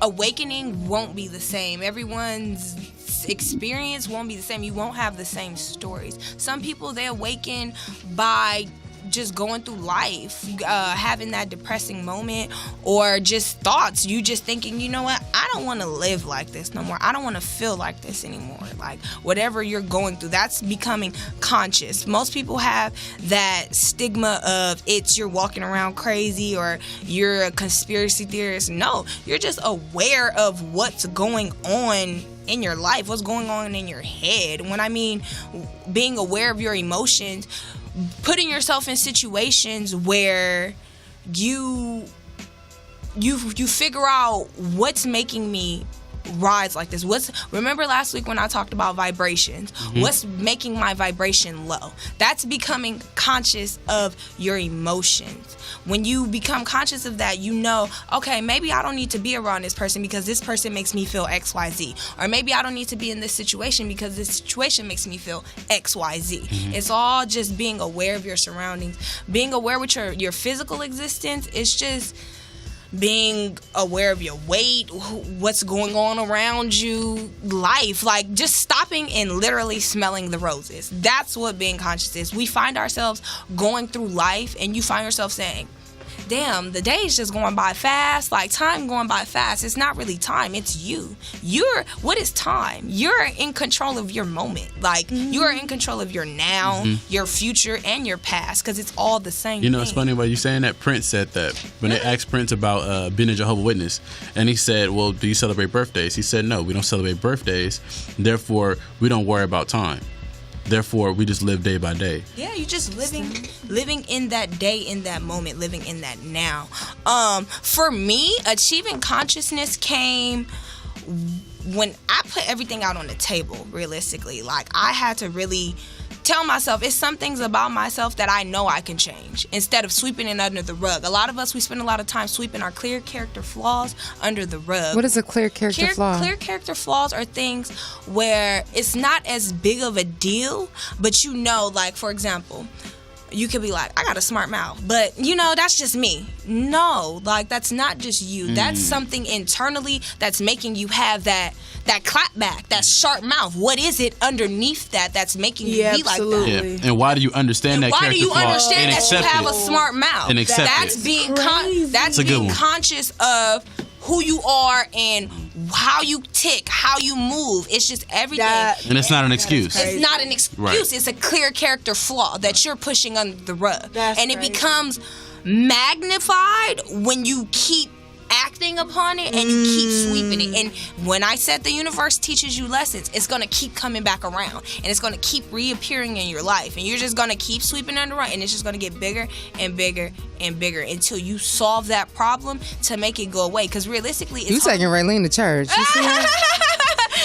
awakening won't be the same. Everyone's experience won't be the same. You won't have the same stories. Some people, they awaken by just going through life, having that depressing moment, or just thoughts. You just thinking, you know what, I don't want to live like this no more. I don't want to feel like this anymore. Like whatever you're going through, that's becoming conscious. Most people have that stigma of you're walking around crazy or you're a conspiracy theorist. No, you're just aware of what's going on in your life, what's going on in your head. When I mean being aware of your emotions, putting yourself in situations where you figure out what's making me rise like this. Remember last week when I talked about vibrations? What's making my vibration low? That's becoming conscious of your emotions. When you become conscious of that, you know, okay, maybe I don't need to be around this person because this person makes me feel XYZ. Or maybe I don't need to be in this situation because this situation makes me feel XYZ. It's all just being aware of your surroundings. Being aware with your physical existence, it's just being aware of your weight, what's going on around you, life, like just stopping and literally smelling the roses. That's what being conscious is. We find ourselves going through life and you find yourself saying, damn, the day's just going by fast, like time going by fast. It's not really time, it's you. What is time? You're in control of your moment. Like you are in control of your now, your future, and your past, because it's all the same You know, thing. it's funny about you saying that. Prince said that when they asked Prince about being a Jehovah's Witness, and he said, well, do you celebrate birthdays? He said, no, we don't celebrate birthdays. Therefore, we don't worry about time. Therefore, we just live day by day. Yeah, you just living in that day, in that moment, living in that now. For me, achieving consciousness came when I put everything out on the table, realistically. Like, I had to really tell myself, it's some things about myself that I know I can change, instead of sweeping it under the rug. A lot of us, we spend a lot of time sweeping our clear character flaws under the rug. What is a clear character flaw? Clear character flaws are things where it's not as big of a deal, but you know, like, for example, you could be like, I got a smart mouth, but you know, that's just me. No, like, that's not just you. That's something internally that's making you have that clap back, that sharp mouth. What is it underneath that's making you be absolutely. like that? Yeah. And why do you understand that Why character do you flaw understand and that you accept have it? a smart mouth? And accept that's it. being Crazy. that's a good being one. conscious of who you are and how you tick, how you move. It's just everything. And it's not an excuse. It's not an excuse. Right. It's a clear character flaw that you're pushing under the rug. And it crazy. becomes magnified when you keep acting upon it and you keep sweeping it. And when I said the universe teaches you lessons, it's going to keep coming back around and it's going to keep reappearing in your life, and you're just going to keep sweeping under it, and it's just going to get bigger and bigger and bigger until you solve that problem to make it go away. Because realistically, it's You taking Raylene to church. You see that?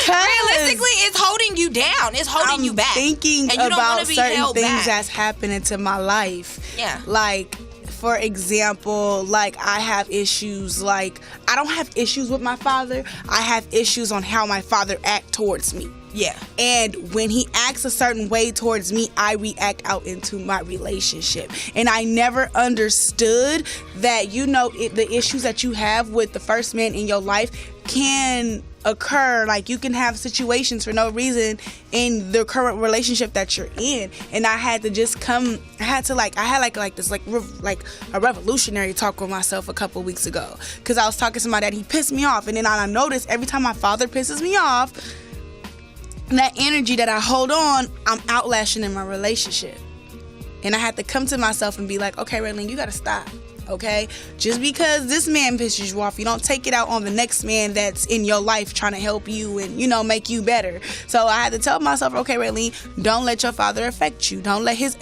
realistically, it's holding you down. It's holding you back. Thinking and you don't about wanna be certain held things back. that's happening to my life. Yeah. Like, for example, like I have issues. Like, I don't have issues with my father. I have issues on how my father act towards me. Yeah. And when he acts a certain way towards me, I react out into my relationship. And I never understood that, the issues that you have with the first man in your life can occur. Like, you can have situations for no reason in the current relationship that you're in. And I had to just I had a revolutionary talk with myself a couple weeks ago. Because I was talking to my dad, he pissed me off. And then I noticed every time my father pisses me off, that energy that I hold on, I'm outlashing in my relationship. And I had to come to myself and be like, okay, Raylene, you gotta stop. Okay? Just because this man pisses you off, you don't take it out on the next man that's in your life trying to help you and, make you better. So I had to tell myself, okay, Raylene, don't let your father affect you. Don't let his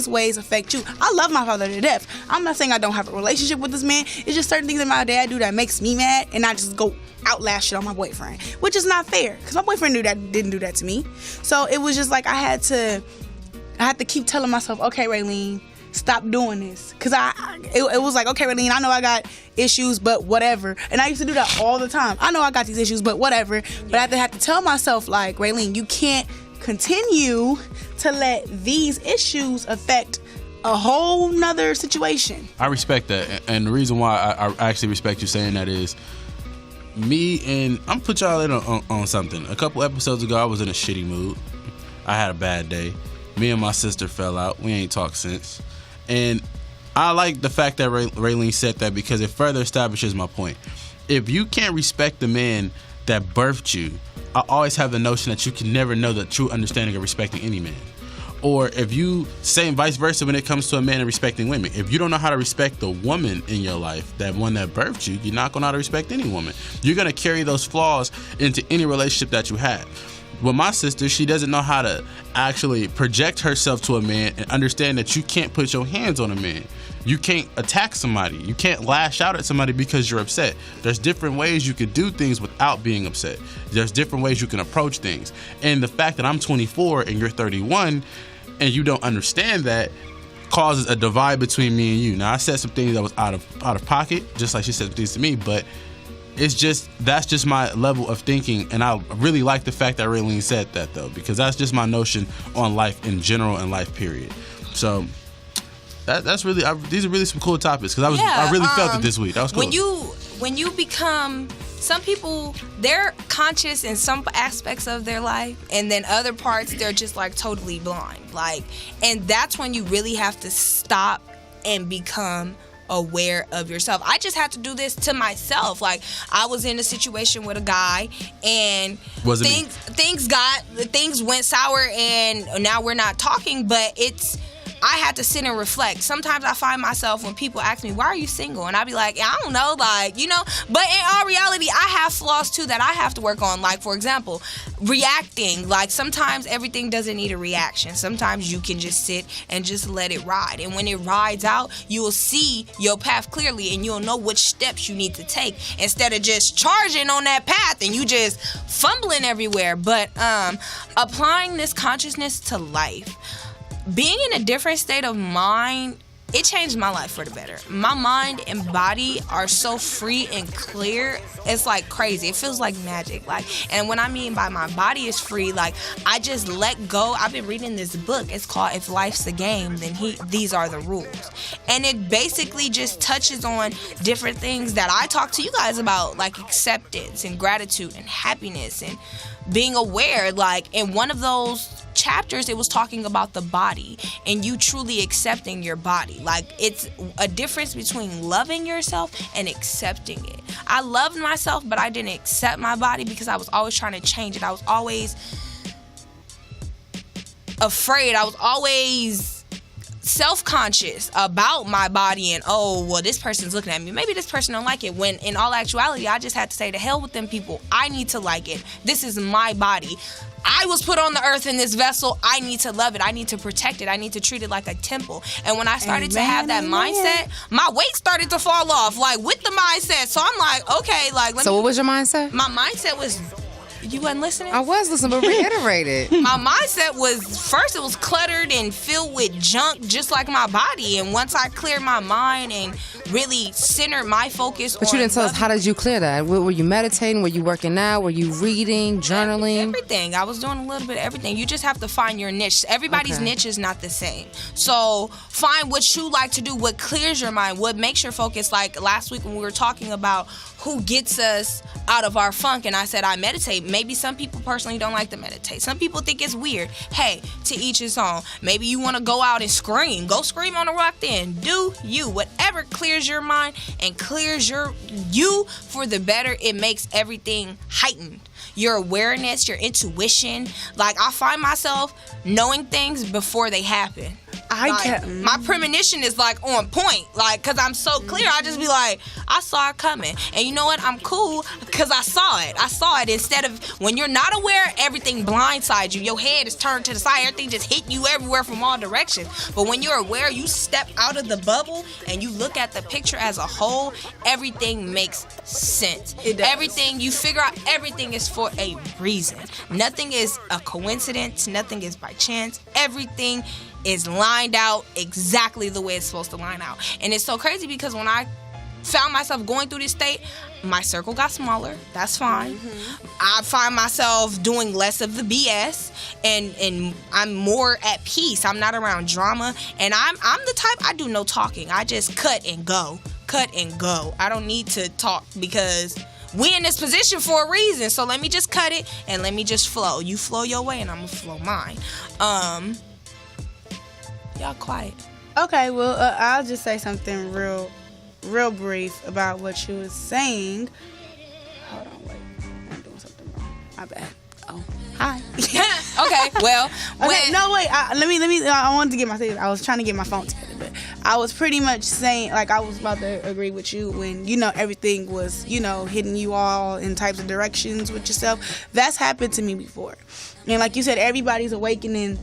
ways affect you. I love my father to death. I'm not saying I don't have a relationship with this man. It's just certain things that my dad do that makes me mad, and I just go outlash it on my boyfriend, which is not fair because my boyfriend didn't do that to me. So it was just like I had to keep telling myself, okay, Raylene, stop doing this. Because it was like, okay, Raylene, I know I got issues, but whatever. And I used to do that all the time. I know I got these issues, but whatever. But I have to tell myself, like, Raylene, you can't continue to let these issues affect a whole nother situation. I respect that. And the reason why I actually respect you saying that is me, and I'm put y'all in on something. A couple episodes ago, I was in a shitty mood. I had a bad day. Me and my sister fell out. We ain't talked since. And I like the fact that Raylene said that because it further establishes my point. If you can't respect the man that birthed you, I always have the notion that you can never know the true understanding of respecting any man. Or if you, same vice versa when it comes to a man and respecting women. If you don't know how to respect the woman in your life, that one that birthed you, you're not going to know how to respect any woman. You're going to carry those flaws into any relationship that you have. With my sister, she doesn't know how to actually project herself to a man and understand that you can't put your hands on a man. You can't attack somebody. You can't lash out at somebody because you're upset. There's different ways you could do things without being upset. There's different ways you can approach things. And the fact that I'm 24 and you're 31 and you don't understand that causes a divide between me and you. Now, I said some things that was out of pocket, just like she said things to me, but that's just my level of thinking, and I really like the fact that Raylene said that, though, because that's just my notion on life in general and life period. So that's really these are really some cool topics because I really felt it this week. That was cool. When you become, some people, they're conscious in some aspects of their life, and then other parts they're just like totally blind, and that's when you really have to stop and become aware of yourself. I just had to do this to myself. Like, I was in a situation with a guy, and things went sour, and now we're not talking. But I had to sit and reflect. Sometimes I find myself when people ask me, why are you single? And I be like, I don't know, but in all reality, I have flaws too that I have to work on. Like, for example, reacting. Like, sometimes everything doesn't need a reaction. Sometimes you can just sit and just let it ride. And when it rides out, you will see your path clearly, and you'll know which steps you need to take instead of just charging on that path and you just fumbling everywhere. But applying this consciousness to life, being in a different state of mind, it changed my life for the better. My mind and body are so free and clear. It's like crazy. It feels like magic. And what I mean by my body is free, I just let go. I've been reading this book. It's called If Life's a Game, Then These Are the Rules. And it basically just touches on different things that I talk to you guys about, like acceptance and gratitude and happiness and being aware. And one of those chapters, it was talking about the body and you truly accepting your body. Like, it's a difference between loving yourself and accepting it. I loved myself, but I didn't accept my body because I was always trying to change it. I was always afraid. I was always self-conscious about my body and, oh, well, this person's looking at me. Maybe this person don't like it. When in all actuality, I just had to say, to hell with them people. I need to like it. This is my body. I was put on the earth in this vessel. I need to love it. I need to protect it. I need to treat it like a temple. And when I started to have that mindset, my weight started to fall off, like, with the mindset. So I'm like, okay, like, So what was your mindset? my mindset was, you wasn't listening? I was listening, but reiterate it. My mindset was, first it was cluttered and filled with junk just like my body. And once I cleared my mind and really centered my focus But you didn't tell us, how did you clear that? Were you meditating? Were you working out? Were you reading, journaling? Everything. I was doing a little bit of everything. You just have to find your niche. Everybody's niche is not the same. So find what you like to do, what clears your mind, what makes your focus. Like last week when we were talking about who gets us out of our funk, and I said I meditate. Maybe some people personally don't like to meditate. Some people think it's weird. Hey, to each his own. Maybe you want to go out and scream. Go scream on the rock then. Do you. Whatever clears your mind and clears you for the better, it makes everything heightened. Your awareness, your intuition. Like, I find myself knowing things before they happen. My premonition is like on point, like, cause I'm so clear. I just be like, I saw it coming, and you know what? I'm cool cause I saw it. Instead of when you're not aware, everything blindsides you. Your head is turned to the side. Everything just hitting you everywhere from all directions. But when you're aware, you step out of the bubble and you look at the picture as a whole. Everything makes sense. Everything you figure out. Everything is for a reason. Nothing is a coincidence. Nothing is by chance. Everything is lined out exactly the way it's supposed to line out. And it's so crazy because when I found myself going through this state, my circle got smaller. That's fine. I find myself doing less of the BS, and I'm more at peace. I'm not around drama, and I'm the type, I do no talking. I just cut and go. I don't need to talk because we in this position for a reason. So let me just cut it and let me just flow. You flow your way and I'm gonna flow mine. Y'all quiet. Okay, well, I'll just say something real brief about what you was saying. Hold on, wait. I'm doing something wrong. My bad. Oh, hi. Okay, well. Okay, no, wait. Let me. I wanted to get my thing. I was trying to get my phone together, but I was pretty much saying, like, I was about to agree with you when, everything was, hitting you all in types of directions with yourself. That's happened to me before. And like you said, everybody's awakening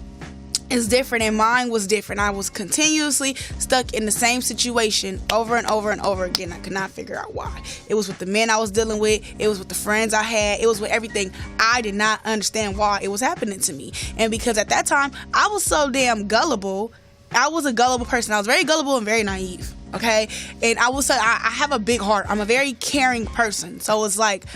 is different, and mine was different. I was continuously stuck in the same situation over and over and over again. I could not figure out why. It was with the men I was dealing with. It was with the friends I had. It was with everything. I did not understand why it was happening to me. And because at that time, I was so damn gullible. I was a gullible person. I was very gullible and very naive. Okay? And I have a big heart. I'm a very caring person. So it's like,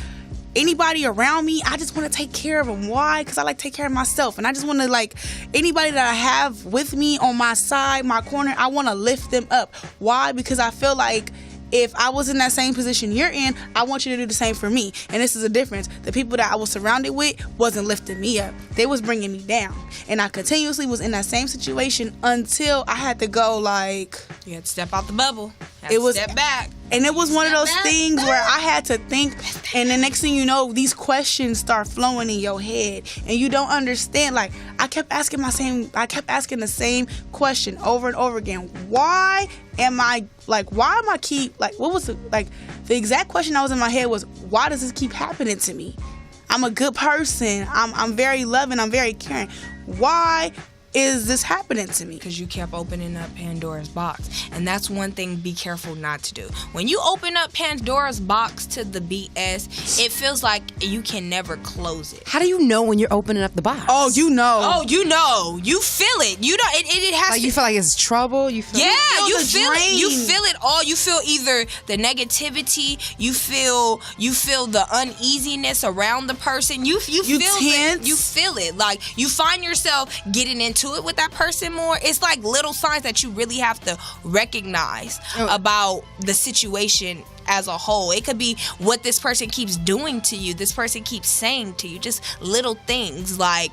anybody around me, I just want to take care of them. Why? Because I like to take care of myself. And I just want to, like, anybody that I have with me on my side, my corner, I want to lift them up. Why? Because I feel like if I was in that same position you're in, I want you to do the same for me. And this is the difference. The people that I was surrounded with wasn't lifting me up. They was bringing me down. And I continuously was in that same situation until I had to go, like... You had to step out the bubble. Step back. And it was one of those things where I had to think, and the next thing you know, these questions start flowing in your head, and you don't understand. Like, I kept asking the same question over and over again. Why am I the exact question that was in my head was, why does this keep happening to me? I'm a good person. I'm very loving. I'm very caring. Why is this happening to me? Because you kept opening up Pandora's box. And that's one thing, be careful not to do. When you open up Pandora's box to the BS, it feels like you can never close it. How do you know when you're opening up the box? Oh, you know. You feel it. You don't. It has like to. You feel like it's trouble. You feel. Yeah, you the feel drain. it. You feel it all. You feel either the negativity. You feel the uneasiness around the person. You feel tense. You feel it. Like you find yourself getting into it with that person more. It's like little signs that you really have to recognize about the situation as a whole. It could be what this person keeps doing to you, this person keeps saying to you, just little things like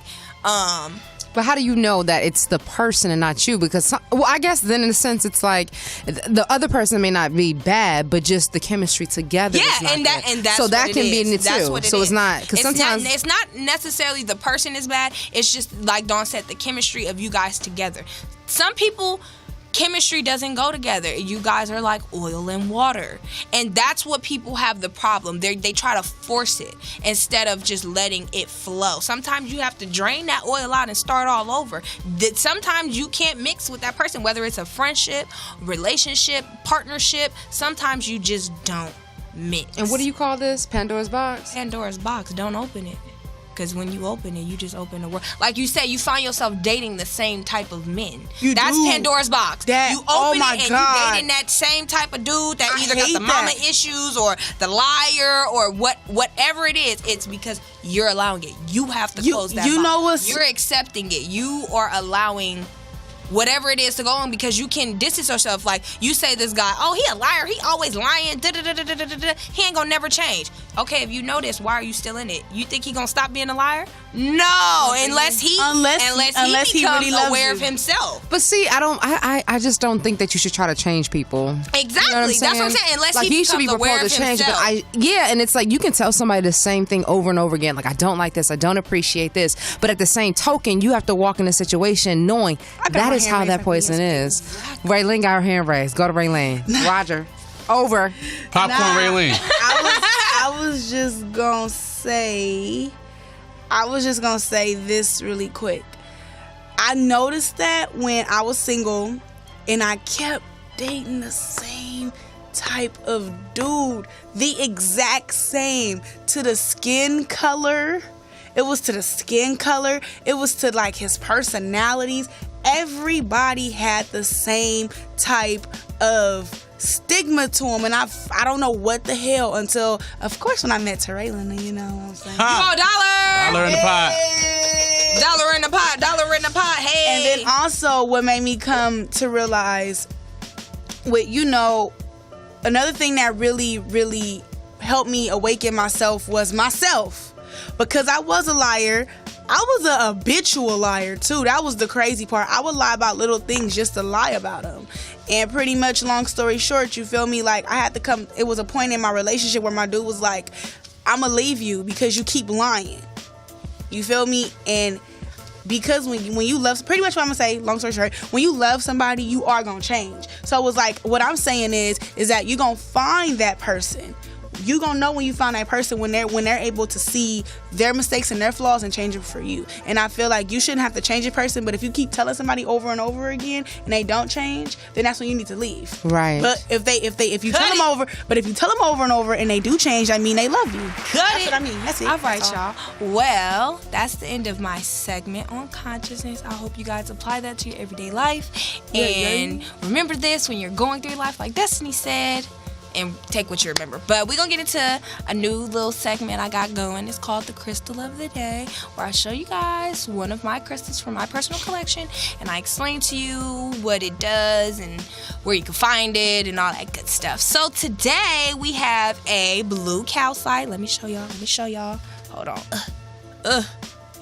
But how do you know that it's the person and not you? Because, I guess then in a sense, it's like the other person may not be bad, but just the chemistry together. Yeah, is not and good. that's so what that it can is. be in it That's too. what it So is. it's not because sometimes it's not necessarily the person is bad. It's just like Dawn said, the chemistry of you guys together. Some people, chemistry doesn't go together. You guys are like oil and water, and that's what people have the problem. They try to force it instead of just letting it flow. Sometimes you have to drain that oil out and start all over. That sometimes you can't mix with that person, whether it's a friendship, relationship, partnership. Sometimes you just don't mix. And what do you call this? Pandora's box? Pandora's box. Don't open it. Because when you open it, you just open the world. Like you said, you find yourself dating the same type of men. That's do. Pandora's box. That- you open oh my it and God. you dating that same type of dude that I either got hate the mama that. issues or the liar or whatever it is. It's because you're allowing it. You have to close that you box. know what's- You're accepting it. You are allowing whatever it is to go on because you can distance yourself. Like you say this guy, oh, he a liar, he always lying, he ain't gonna never change. Okay, if you know this, why are you still in it? You think he gonna stop being a liar? No, unless he becomes really loves aware you. of himself. But see, I just don't think that you should try to change people. Exactly. You know That's what I'm saying. Unless like he should be becomes aware proposed of to change. himself. But and it's like you can tell somebody the same thing over and over again. Like I don't like this, I don't appreciate this. But at the same token, you have to walk in a situation knowing got that my is hand how raised that like person is. Raylene got her hand raised. Go to Raylene. Roger. Over. Popcorn Raylene. I was just gonna say this really quick. I noticed that when I was single and I kept dating the same type of dude, the exact same, to the skin color. It was to the skin color. It was to like his personalities. Everybody had the same type of stigma to him, and I don't know what the hell until, of course, when I met Taraylin, you know what I'm saying? Oh, dollar! Dollar in the pot. Hey. Dollar in the pot. Dollar in the pot. Hey. And then also, what made me come to realize, another thing that really, really helped me awaken myself was myself. Because I was a liar. I was a habitual liar too. That was the crazy part. I would lie about little things just to lie about them. And pretty much, long story short, you feel me? Like I had to come. It was a point in my relationship where my dude was like, "I'm gonna leave you because you keep lying." You feel me? And because when you love, pretty much what I'm gonna say, long story short, when you love somebody, you are gonna change. So it was like, what I'm saying is that you're gonna find that person. You gonna know when you find that person when they're able to see their mistakes and their flaws and change it for you. And I feel like you shouldn't have to change a person, but if you keep telling somebody over and over again and they don't change, then that's when you need to leave. Right. But if you tell them over and over and they do change, I mean they love you. That's what I mean. That's it. All right, That's all. y'all. Well, that's the end of my segment on consciousness. I hope you guys apply that to your everyday life. And remember this when you're going through life, like Destiny said, and take what you remember. But we're going to get into a new little segment I got going. It's called the Crystal of the Day, where I show you guys one of my crystals from my personal collection, and I explain to you what it does and where you can find it and all that good stuff. So today we have a blue calcite. Let me show y'all. Hold on.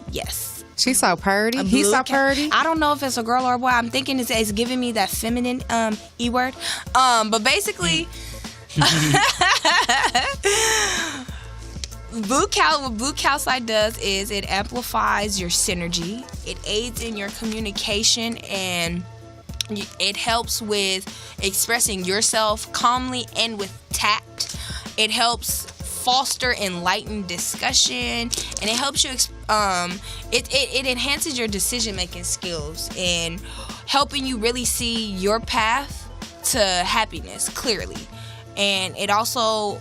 Yes. She saw purdy. A He blue saw cal- purdy. I don't know if it's a girl or a boy. I'm thinking it's giving me that feminine E word. But basically, what blue calcite does is it amplifies your synergy. It aids in your communication, and it helps with expressing yourself calmly and with tact. It helps foster enlightened discussion, and it helps you it enhances your decision-making skills and helping you really see your path to happiness clearly. And it also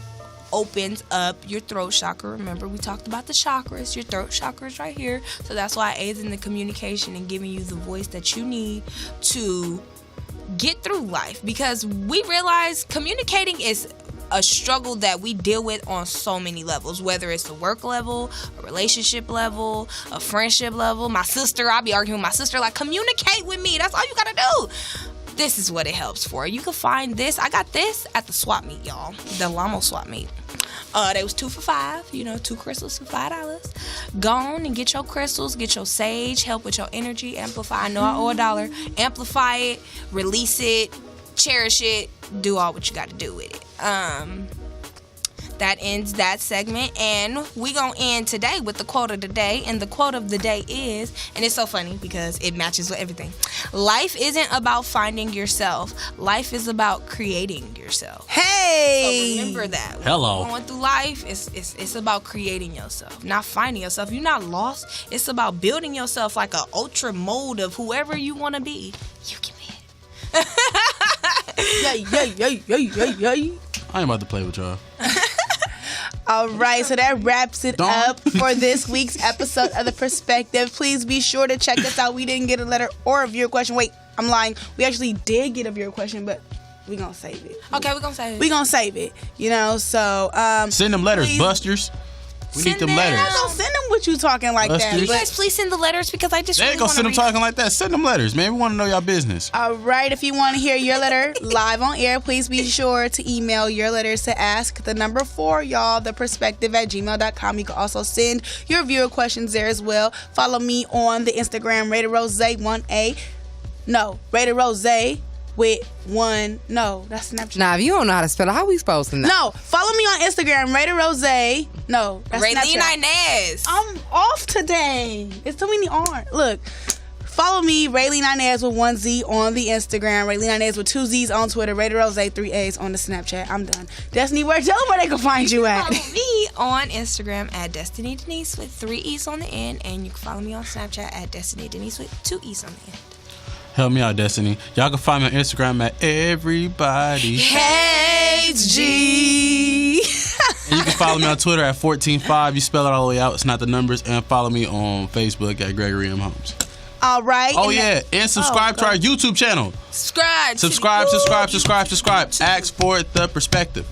opens up your throat chakra. Remember, we talked about the chakras. Your throat chakra is right here. So that's why it aids in the communication and giving you the voice that you need to get through life. Because we realize communicating is a struggle that we deal with on so many levels, whether it's a work level, a relationship level, a friendship level. My sister, I'll be arguing with my sister, like, communicate with me. That's all you gotta do. This is what it helps for. You can find this. I got this at the swap meet, y'all. The Lamo swap meet. They was 2 for $5. You know, 2 crystals for $5. Go on and get your crystals, get your sage, help with your energy, amplify. I know I owe $1. Amplify it, release it, cherish it, do all what you got to do with it. That ends that segment, and we gonna end today with the quote of the day. And the quote of the day is, and it's so funny because it matches with everything: life isn't about finding yourself, life is about creating yourself. Hey, So remember that. Hello. Going through life, it's about creating yourself, not finding yourself. You're not lost. It's about building yourself like an ultra mode of whoever you want to be. You can be it. Yay. I ain't about to play with y'all. All right, so that wraps it up for this week's episode of The Perspective. Please be sure to check us out. We didn't get a letter or a viewer question. Wait, I'm lying. We actually did get a viewer question, but we're going to save it. Okay, we're going to save it. We're going to save it, you know, so... Send them letters, please. Busters. We need them Send letters. Don't send them what you talking like Busters. that. You But, guys, please send the letters because I just They really ain't gonna want send to them talking like that. Send them letters, man. We want to know y'all business. all right, if you want to hear your letter live on air, please be sure to email your letters to ask the number 4, y'all, theperspective@gmail.com. You can also send your viewer questions there as well. Follow me on the Instagram, Rated Rose 1A. No, Rated Rose with one. No, that's Snapchat. Now, if you don't know how to spell it, how we supposed to know? No, follow me on Instagram, Rated Rose. No, that's Raylene Snapchat. Inez. I'm off today. It's too many R's. Look, follow me, Raylene Inez with 1 Z on the Instagram, Raylene Inez with 2 Z's on Twitter, Rated Rose 3 A's on the Snapchat. I'm done. Destiny, tell them where they can find you at. Follow me on Instagram at Destiny Denise with 3 E's on the end, and you can follow me on Snapchat at Destiny Denise with 2 E's on the end. Help me out, Destiny. Y'all can find me on Instagram at everybody. Hates G. And you can follow me on Twitter at 14.5. You spell it all the way out. It's not the numbers. And follow me on Facebook at Gregory M. Holmes. All right. Oh, yeah. And subscribe to our YouTube channel. Subscribe. Subscribe. Ask for it, The Perspective.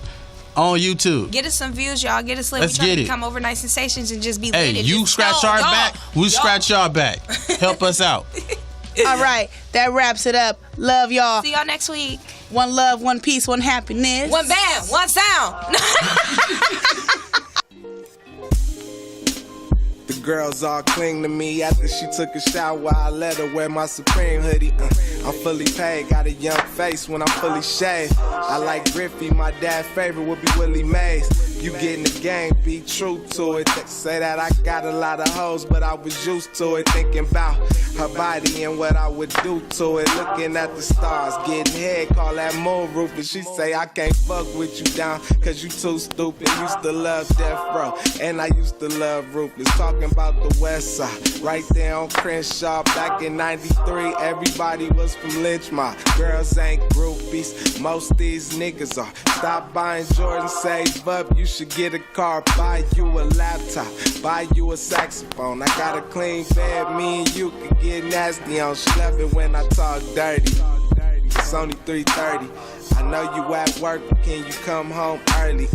On YouTube. Get us some views, y'all. Get us lit. Let's We trying get to it. become overnight sensations and just be Hey, lit. you Just scratch our back. We scratch y'all back. Help us out. All right. That wraps it up. Love y'all. See y'all next week. One love, one peace, one happiness. One band, one sound. The girls all cling to me after she took a shower. I let her wear my Supreme hoodie. I'm fully paid, got a young face when I'm fully shaved. I like Griffey, my dad's favorite would be Willie Mays. You get in the game, be true to it. They say that I got a lot of hoes, but I was used to it. Thinking about her body and what I would do to it. Looking at the stars, getting head, call that moon roof. And she say I can't fuck with you down, cause you too stupid. Used to love Death Row, and I used to love Ruthless. Talking about the West Side, right there on Crenshaw. Back in 93, everybody was from Lynchmont. Girls ain't groupies, most these niggas are. Stop buying Jordan, save up. You should get a car, buy you a laptop, buy you a saxophone. I got a clean bed, me and you can get nasty on. She love it when I talk dirty. It's only 3:30. I know you at work, but can you come home early?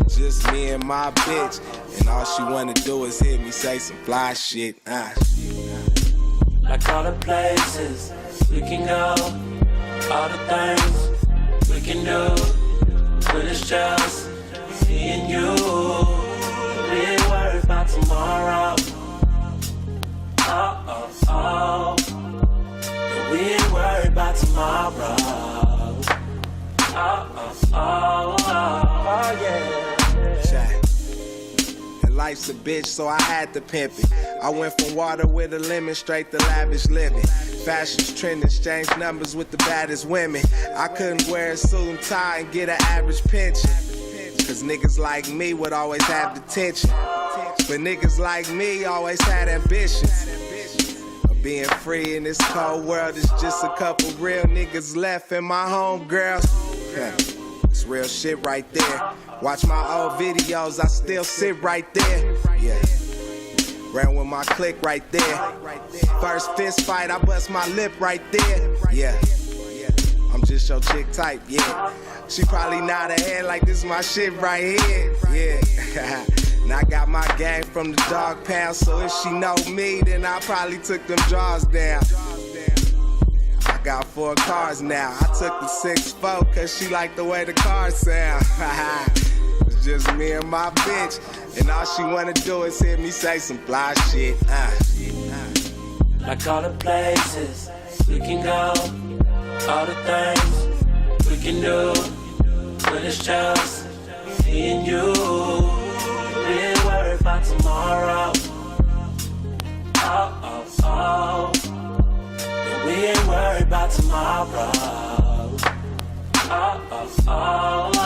Just me and my bitch, and all she wanna do is hear me say some fly shit. Like all the places we can go, all the things we can do, but it's just me and you. We ain't worried about tomorrow. We ain't worried about tomorrow. And life's a bitch, so I had to pimp it. I went from water with a lemon straight to lavish living. Fashion's trending, exchange numbers with the baddest women. I couldn't wear a suit and tie and get an average pension, cause niggas like me would always have the tension. But niggas like me always had ambitions of being free in this cold world. It's just a couple real niggas left and my homegirls. It's real shit right there. Watch my old videos, I still sit right there. Yeah. Ran with my clique right there. First fist fight, I bust my lip right there. Yeah. I'm just your chick type, yeah. She probably nod her head like this is my shit right here. Yeah. Now I got my gang from the dog pound, so if she know me, then I probably took them jaws down. I got 4 cars now. I took the 6'4", cause she like the way the cars sound. it's just me and my bitch. And all she wanna do is hear me say some fly shit. Like all the places we can go, all the things we can do, when it's just me and you. We ain't worried about tomorrow. Oh. And we ain't worried about tomorrow. Oh.